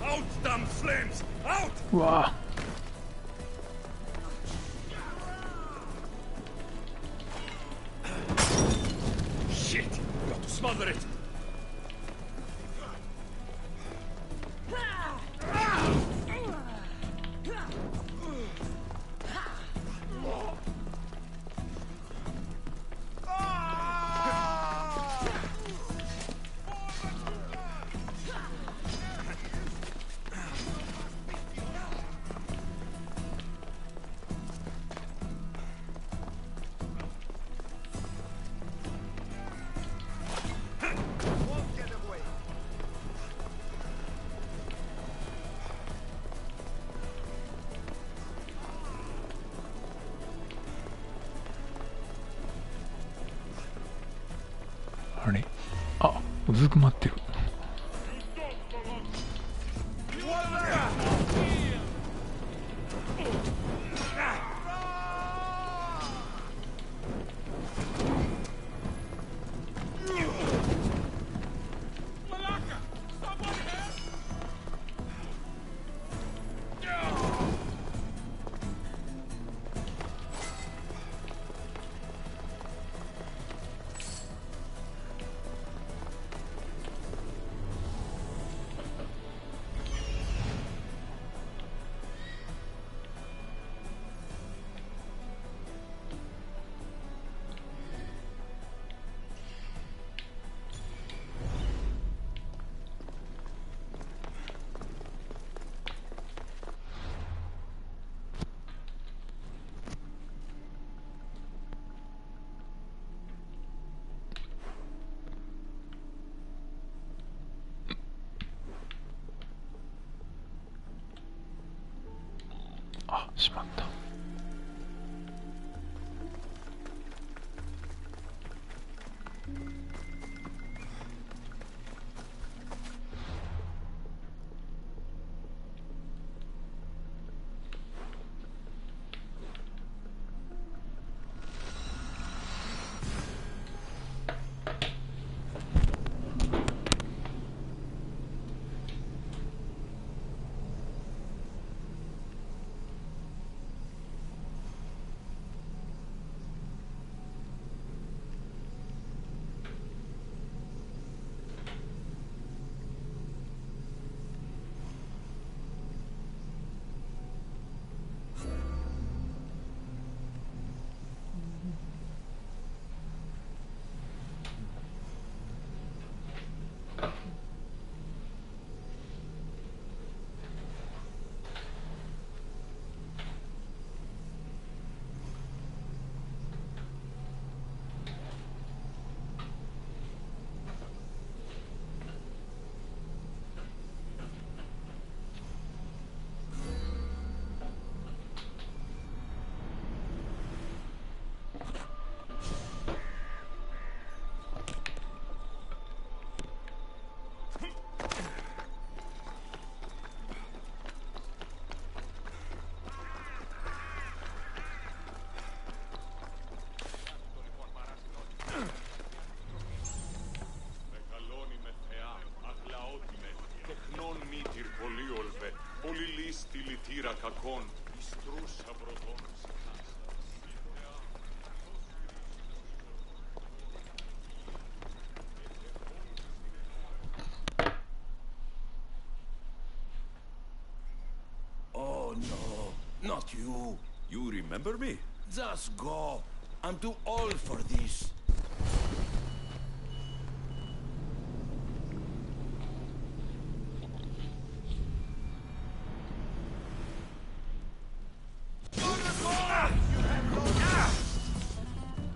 Out, damn flames! Out! うわShit! Got to smother it! うずくまってる。あ、しまった。Oh no, not you. You remember me? Just go. I'm too old for this.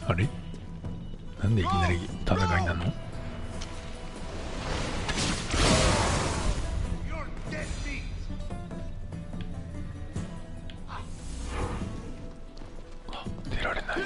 あれ？なんでいきなり戦いなの？出られない。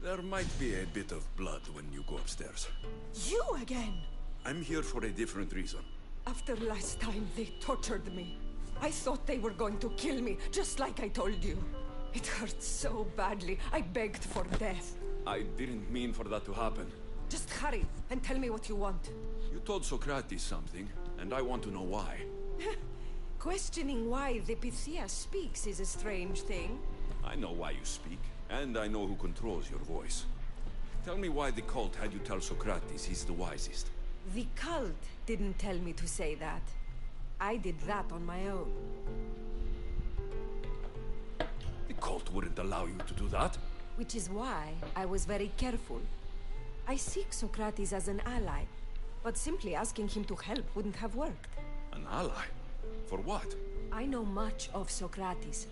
There might be a bit of blood when you go upstairs. You again? I'm here for a different reason. After last time, they tortured me. I thought they were going to kill me, just like I told you. It hurt so badly, I begged for death. I didn't mean for that to happen. Just hurry, and tell me what you want. You told Socrates something, and I want to know why. Questioning why the Pythia speaks is a strange thing. I know why you speak, and I know who controls your voice. Tell me why the cult had you tell Socrates he's the wisest. The cult didn't tell me to say that. I did that on my own. The cult wouldn't allow you to do that. Which is why I was very careful. I seek Socrates as an ally, but simply asking him to help wouldn't have worked. An ally? For what? I know much of Socrates.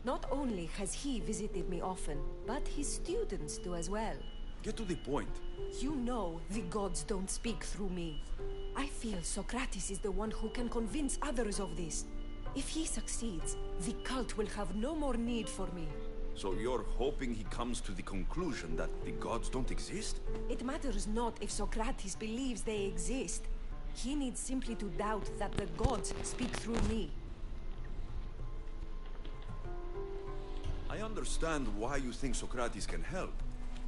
Not only has he visited me often, but his students do as well. Get to the point. You know the gods don't speak through me. I feel Socrates is the one who can convince others of this. If he succeeds, the cult will have no more need for me. So you're hoping he comes to the conclusion that the gods don't exist? It matters not if Socrates believes they exist. He needs simply to doubt that the gods speak through me. I understand why you think Socrates can help,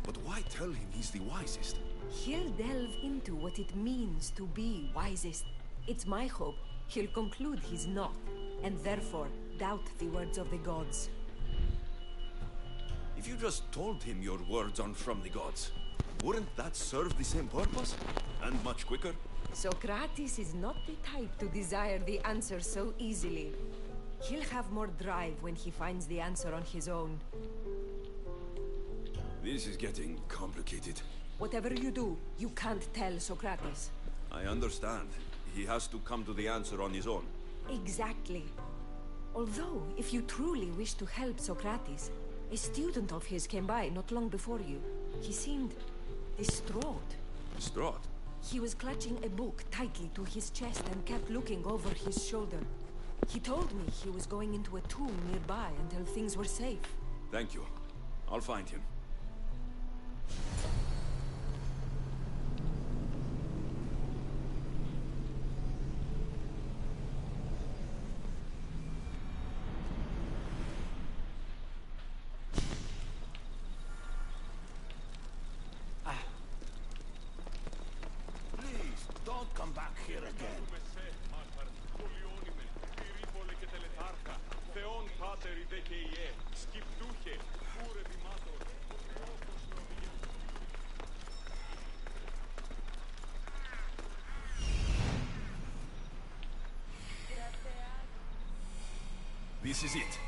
but why tell him he's the wisest? He'll delve into what it means to be wisest. It's my hope he'll conclude he's not, and therefore doubt the words of the gods. If you just told him your words aren't from the gods, wouldn't that serve the same purpose? And much quicker? Socrates is not the type to desire the answer so easily. He'll have more drive when he finds the answer on his own. This is getting complicated. Whatever you do, you can't tell Socrates. I understand. He has to come to the answer on his own. Exactly. Although, if you truly wish to help Socrates, a student of his came by not long before you. He seemed distraught. Distraught? He was clutching a book tightly to his chest and kept looking over his shoulder. He told me he was going into a tomb nearby until things were safe. Thank you. I'll find him. Please, don't come back here again. This is it.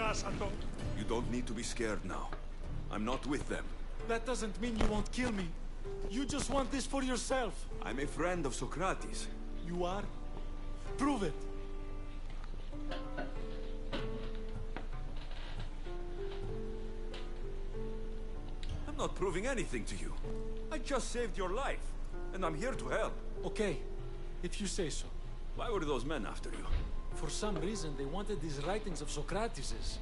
Θάνατο. You don't need to be scared now. I'm not with them. That doesn't mean you won't kill me. You just want this for yourself. I'm a friend of Socrates. You are? Prove it. I'm not proving anything to you. I just saved your life, and I'm here to help. Okay, if you say so. Why were those men after you? For some reason, they wanted these writings of Socrates's.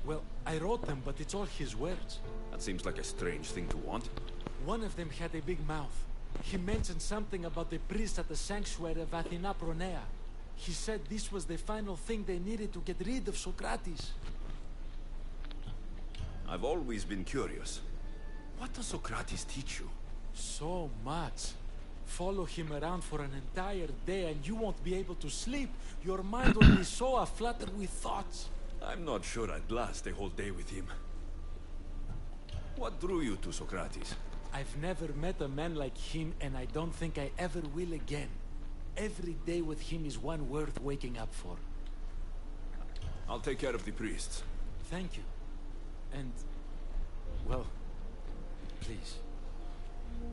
Well, I wrote them, but it's all his words. That seems like a strange thing to want. One of them had a big mouth. He mentioned something about the priest at the sanctuary of Athena Pronea. He said this was the final thing they needed to get rid of Socrates. I've always been curious. What does Socrates teach you? So much. Follow him around for an entire day and you won't be able to sleep. Your mind will be so aflutter with thoughts. I'm not sure I'd last a whole day with him. What drew you to Socrates? I've never met a man like him, and I don't think I ever will again. Every day with him is one worth waking up for. I'll take care of the priests. Thank you. And, well, please,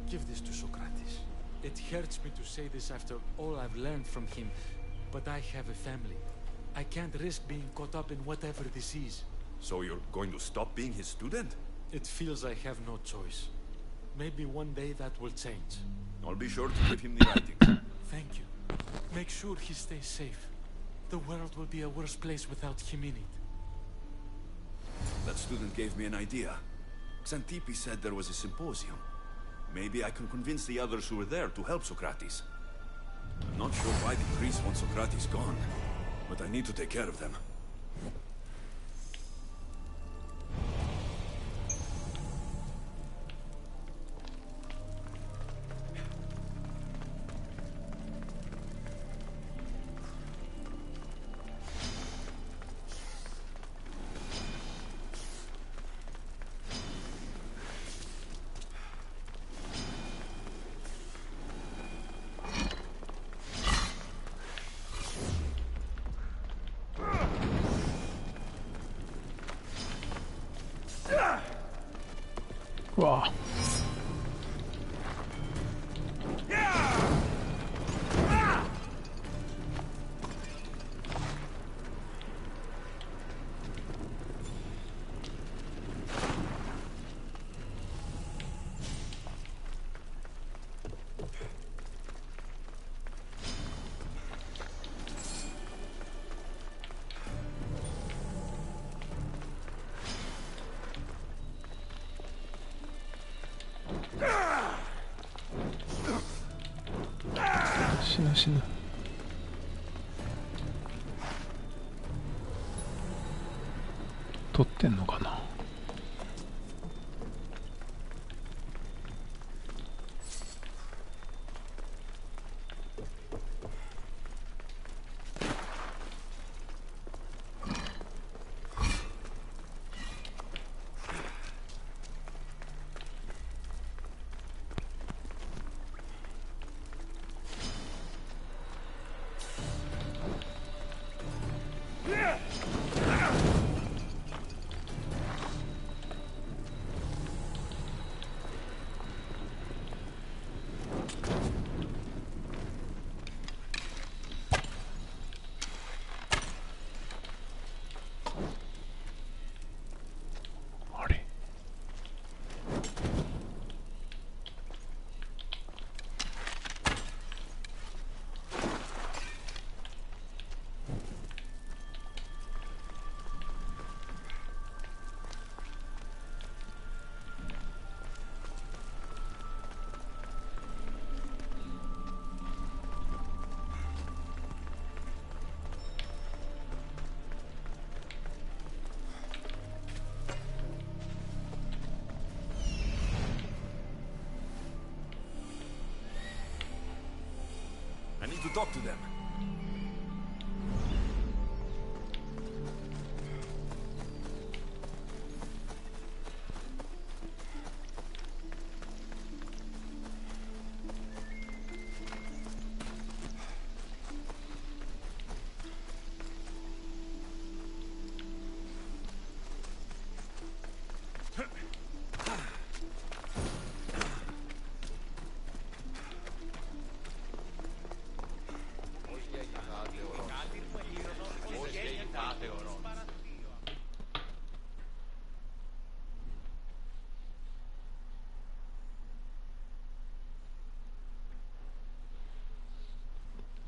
give this to Socrates. It hurts me to say this after all I've learned from him, but I have a family. I can't risk being caught up in whatever this is. So you're going to stop being his student? It feels I have no choice. Maybe one day that will change. I'll be sure to give him the writings. Thank you. Make sure he stays safe. The world will be a worse place without him in it. That student gave me an idea. Xantippe said there was a symposium. Maybe I can convince the others who were there to help Socrates. I'm not sure why the priests want Socrates gone, but I need to take care of them. 와. 신나.撮ってんのかな。I need to talk to them.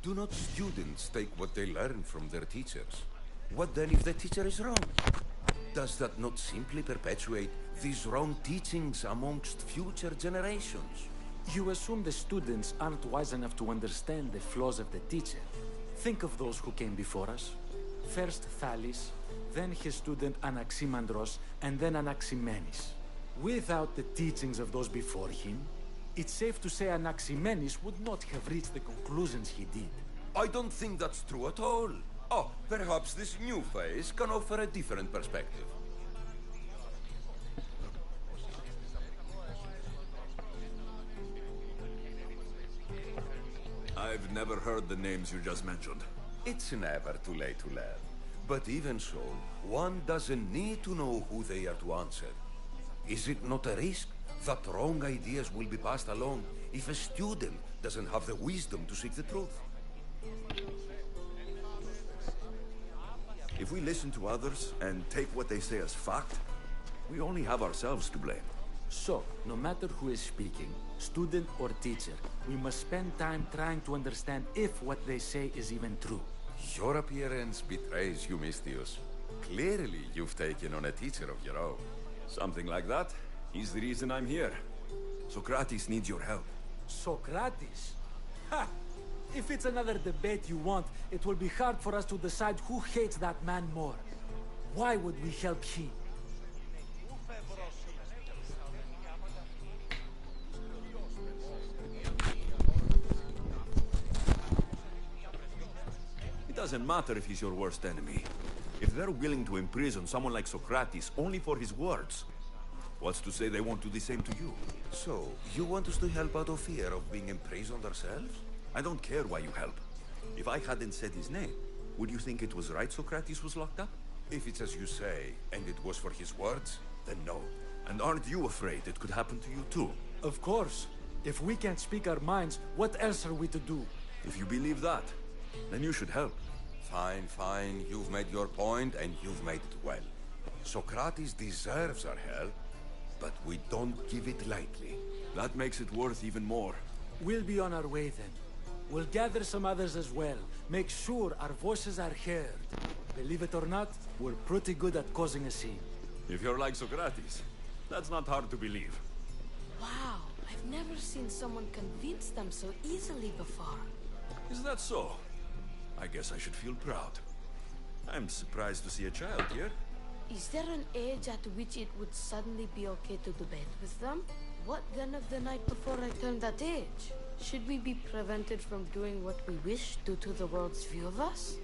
Do not students take what they learn from their teachers? What then if the teacher is wrong? Does that not simply perpetuate these wrong teachings amongst future generations? You assume the students aren't wise enough to understand the flaws of the teacher. Think of those who came before us. First Thalis, then his student Anaximandros, and then Anaximenes. Without the teachings of those before him, it's safe to say Anaximenes would not have reached the conclusions he did. I don't think that's true at all. Oh, perhaps this new phase can offer a different perspective. I've never heard the names you just mentioned. It's never too late to learn. But even so, one doesn't need to know who they are to answer. Is it not a risk that wrong ideas will be passed along if a student doesn't have the wisdom to seek the truth? If we listen to others and take what they say as fact, we only have ourselves to blame. So, no matter who is speaking, student or teacher, we must spend time trying to understand if what they say is even true. Your appearance betrays you, Mystios. Clearly, you've taken on a teacher of your own. Something like that. He's the reason I'm here. Socrates needs your help. Socrates? Ha! If it's another debate you want, it will be hard for us to decide who hates that man more. Why would we help him? It doesn't matter if he's your worst enemy. If they're willing to imprison someone like Socrates only for his words, what's to say they won't do the same to you? So, you want us to help out of fear of being imprisoned ourselves? I don't care why you help. If I hadn't said his name, would you think it was right Socrates was locked up? If it's as you say, and it was for his words, then no. And aren't you afraid it could happen to you too? Of course. If we can't speak our minds, what else are we to do? If you believe that, then you should help. Fine, fine. You've made your point, and you've made it well. Socrates deserves our help, but we don't give it lightly. That makes it worth even more. We'll be on our way then. We'll gather some others as well. Make sure our voices are heard. Believe it or not, we're pretty good at causing a scene. If you're like Socrates, that's not hard to believe. Wow, I've never seen someone convince them so easily before. Is that so? I guess I should feel proud. I'm surprised to see a child here. Is there an age at which it would suddenly be okay to debate with them? What then of the night before I turned that age? Should we be prevented from doing what we wish due to the world's view of us?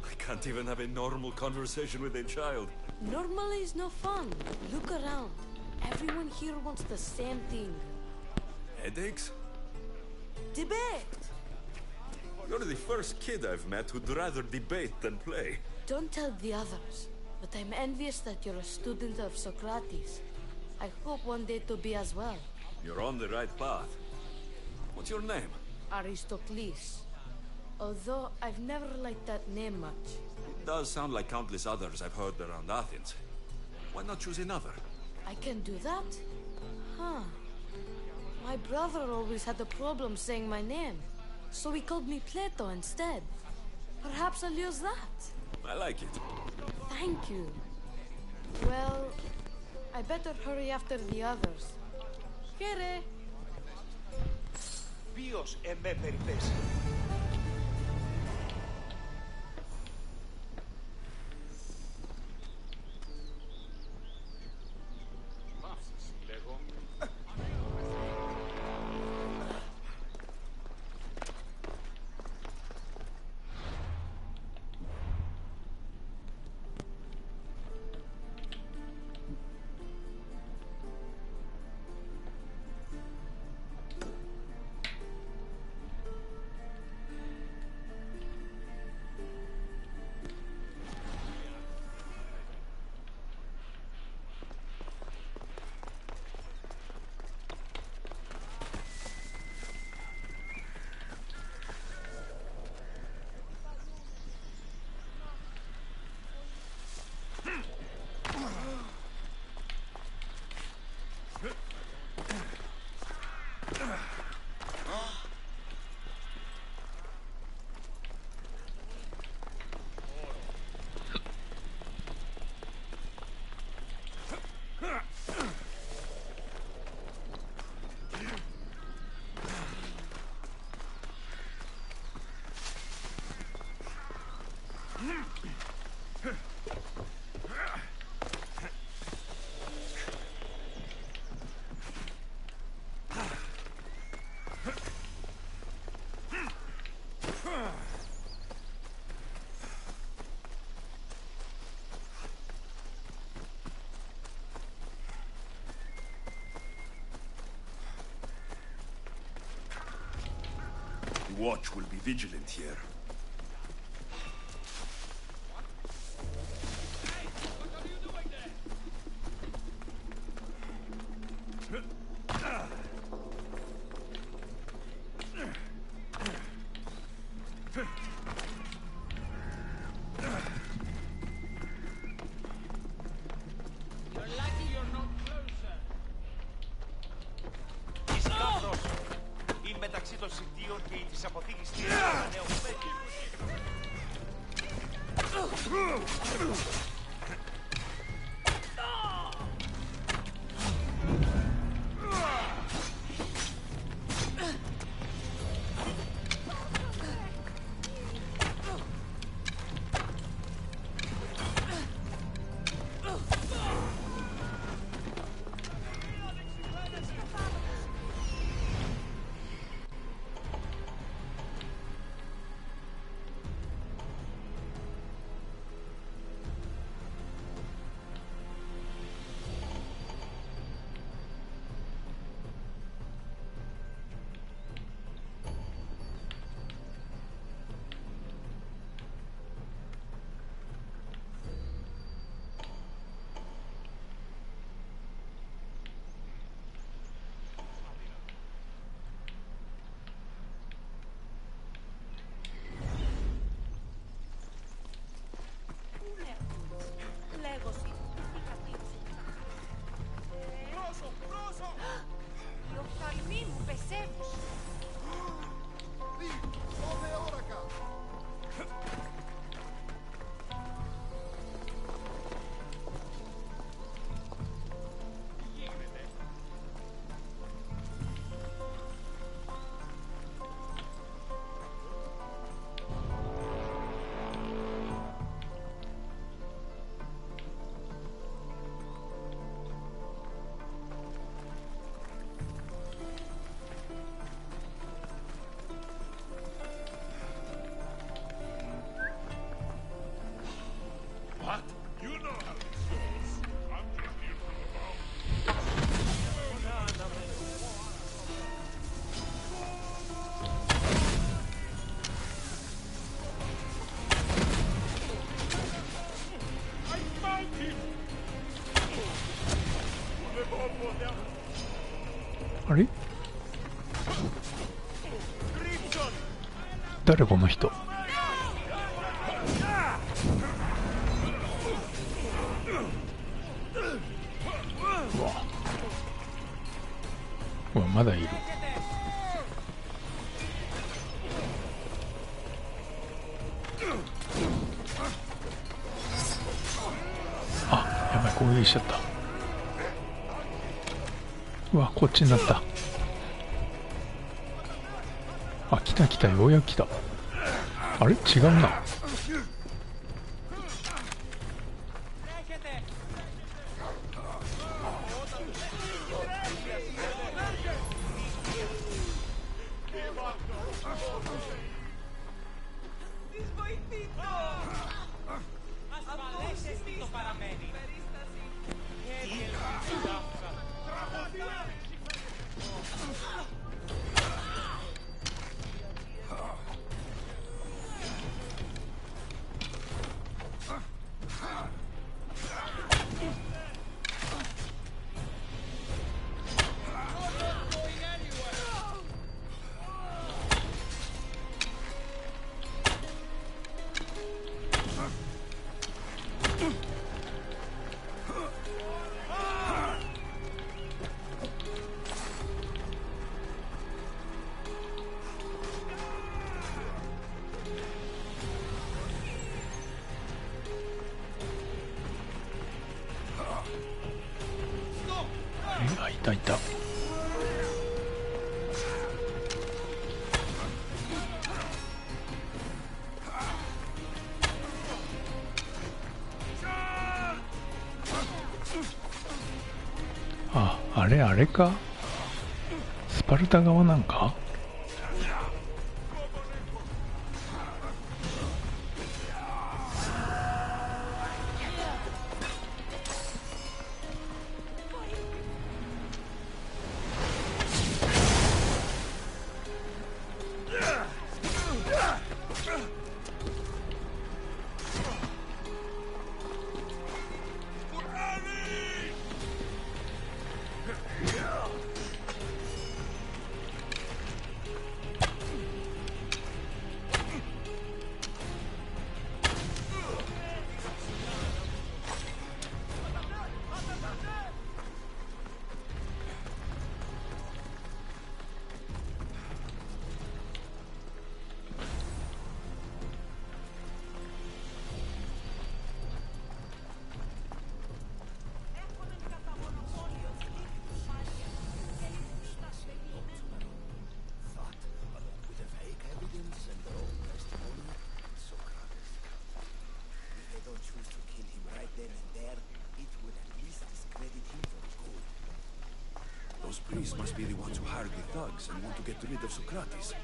I can't even have a normal conversation with a child. Normal is no fun. Look around. Everyone here wants the same thing. Headaches? Debate! You're the first kid I've met who'd rather debate than play. Don't tell the others, but I'm envious that you're a student of Socrates. I hope one day to be as well. You're on the right path. What's your name? Aristocles. Although I've never liked that name much. It does sound like countless others I've heard around Athens. Why not choose another? I can do that? Huh. My brother always had a problem saying my name, so he called me Plato instead. Perhaps I'll use that. I like it. Thank you. Well, I better hurry after the others. Here. Ποιος εμέ περιπέσει. watch will be vigilant here.あれ？誰この人？うわ、まだいる。あ、やばい、攻撃しちゃった。うわ、こっちになった。あ、来た来た、ようやく来た。あれ違うな。いたいた。あ、あれあれか、スパルタ側なんか。Those priests must be the ones who hired the thugs and want to get rid of Socrates.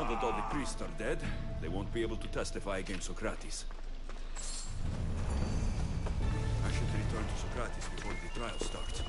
Now that all the priests are dead, they won't be able to testify against Socrates. I should return to Socrates before the trial starts.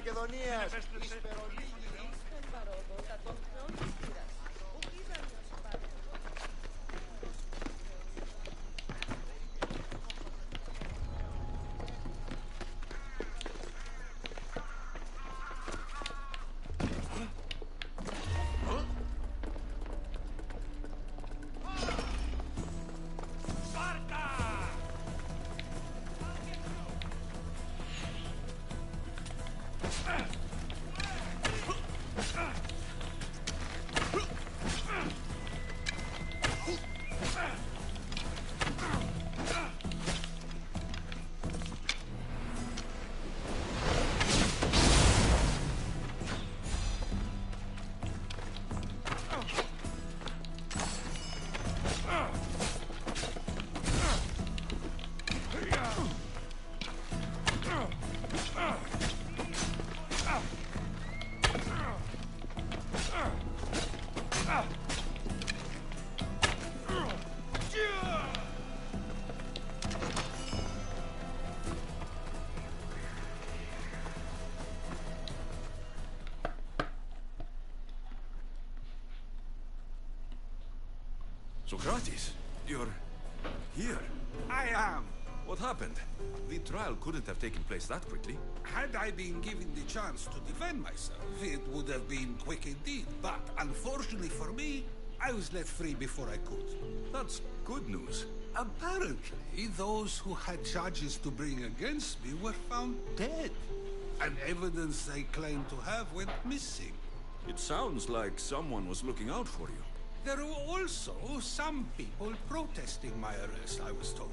Μακεδονίας. Socrates, you're here. I am. What happened? The trial couldn't have taken place that quickly. Had I been given the chance to defend myself, it would have been quick indeed. But unfortunately for me, I was let free before I could. That's good news. Apparently, those who had charges to bring against me were found dead. And evidence they claimed to have went missing. It sounds like someone was looking out for you. There were also some people protesting my arrest, I was told.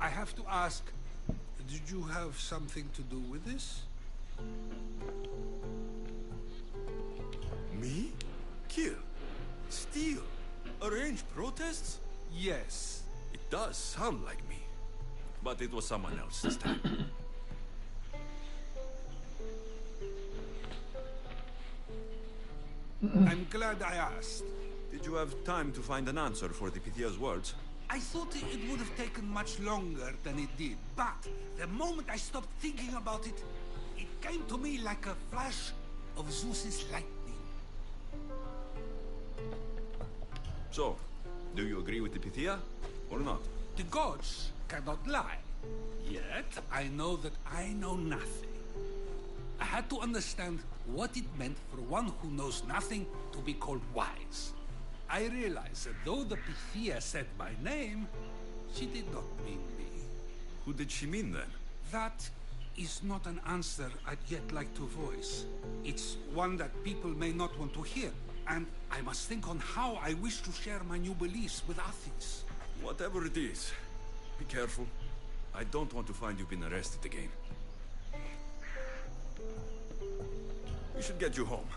I have to ask, did you have something to do with this? Me? Kill? Steal? Arrange protests? Yes. It does sound like me. But it was someone else this time. I'm glad I asked. Did you have time to find an answer for the Pythia's words? I thought it would have taken much longer than it did, but the moment I stopped thinking about it, it came to me like a flash of Zeus's lightning. So, do you agree with the Pythia, or not? The gods cannot lie. Yet, I know that I know nothing. I had to understand what it meant for one who knows nothing to be called wise. I realized that though the Pythia said my name, she did not mean me. Who did she mean then? That is not an answer I'd yet like to voice. It's one that people may not want to hear, and I must think on how I wish to share my new beliefs with Athens. Whatever it is, be careful. I don't want to find you've been arrested again. We should get you home.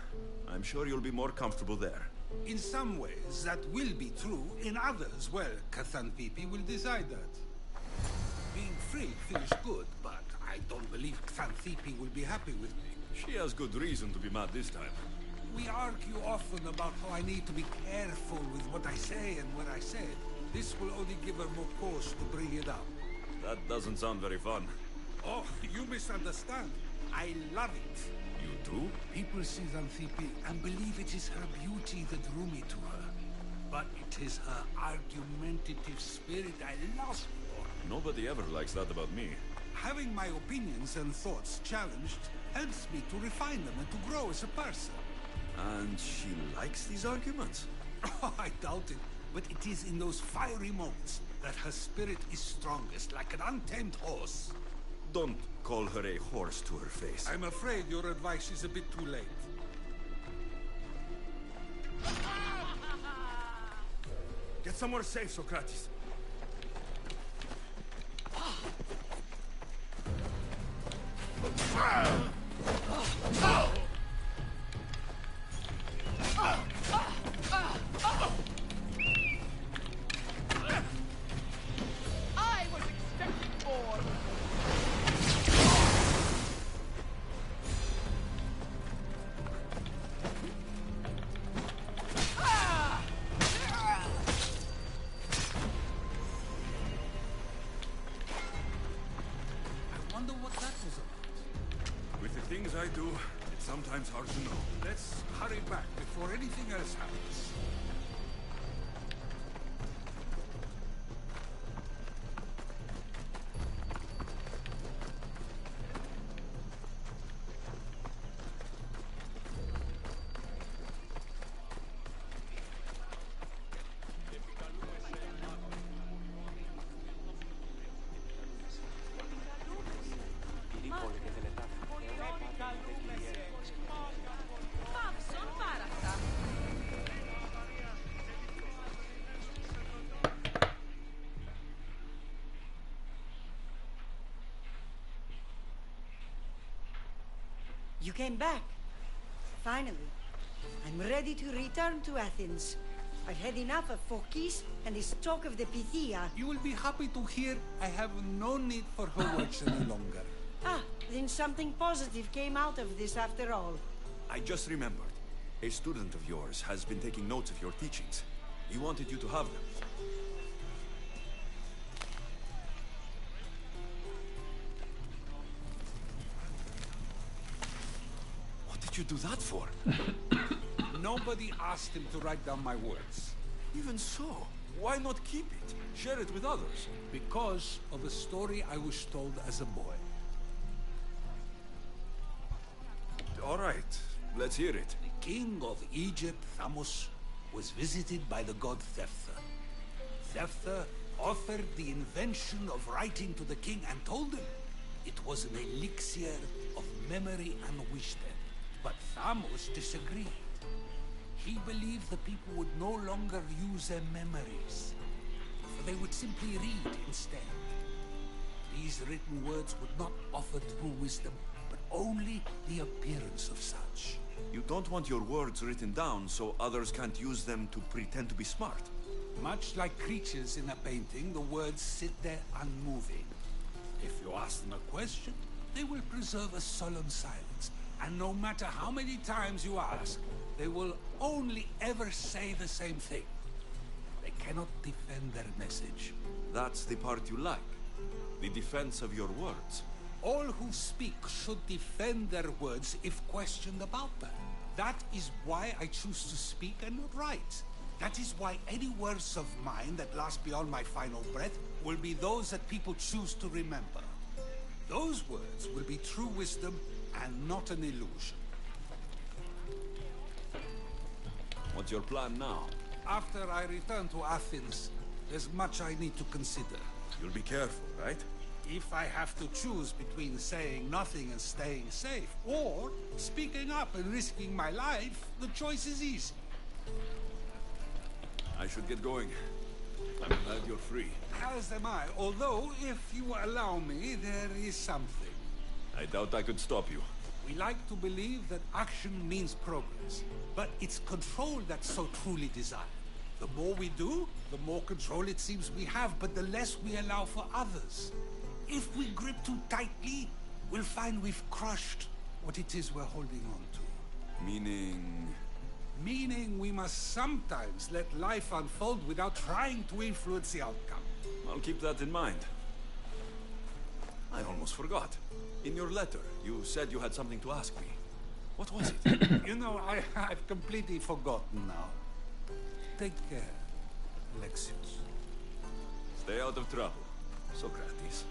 I'm sure you'll be more comfortable there. In some ways, that will be true. In others, well, Xanthippe will decide that. Being free feels good, but I don't believe Xanthippe will be happy with me. She has good reason to be mad this time. We argue often about how I need to be careful with what I say and what I said. This will only give her more cause to bring it up. That doesn't sound very fun. Oh, you misunderstand. I love it. You do? People see Xanthippe and believe it is her beauty that drew me to her. But it is her argumentative spirit I lust for. Nobody ever likes that about me. Having my opinions and thoughts challenged helps me to refine them and to grow as a person. And she likes these arguments? Oh, I doubt it. But it is in those fiery moments that her spirit is strongest, like an untamed horse. Don't call her a horse to her face. I'm afraid your advice is a bit too late. Get somewhere safe, Socrates. I was expecting more. I wonder what that was about. With With the things I do, it's sometimes hard to know. Let's hurry back before anything else happens. You came back. Finally. I'm ready to return to Athens. I've had enough of Phokis and this talk of the Pythia. You will be happy to hear I have no need for her words any longer. Ah, then something positive came out of this after all. I just remembered. A student of yours has been taking notes of your teachings. He wanted you to have them. What did you do that for? Nobody asked him to write down my words. Even so, why not keep it? Share it with others. Because of a story I was told as a boy. All right, let's hear it. The king of Egypt, Thamos, was visited by the god Thephtha. Thephtha offered the invention of writing to the king and told him it was an elixir of memory and wisdom. But Thamos disagreed. He believed the people would no longer use their memories, for they would simply read instead. These written words would not offer true wisdom, but only the appearance of such. You don't want your words written down so others can't use them to pretend to be smart. Much like creatures in a painting, the words sit there unmoving. If you ask them a question, they will preserve a solemn silence. And no matter how many times you ask, they will only ever say the same thing. They cannot defend their message. That's the part you like. The defense of your words. All who speak should defend their words if questioned about them. That is why I choose to speak and not write. That is why any words of mine that last beyond my final breath will be those that people choose to remember. Those words will be true wisdom and not an illusion. What's your plan now? After I return to Athens, there's much I need to consider. You'll be careful, right? If I have to choose between saying nothing and staying safe, or speaking up and risking my life, the choice is easy. I should get going. I'm glad you're free. As am I, although, if you allow me, there is something. I doubt I could stop you. We like to believe that action means progress, but it's control that's so truly desired. The more we do, the more control it seems we have, but the less we allow for others. If we grip too tightly, we'll find we've crushed what it is we're holding on to. Meaning? Meaning we must sometimes let life unfold without trying to influence the outcome. I'll keep that in mind. I almost forgot. In your letter, you said you had something to ask me. What was it? You know, I've completely forgotten now. Take care, Alexios. Stay out of trouble, Socrates.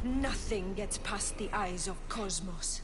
Nothing gets past the eyes of Cosmos.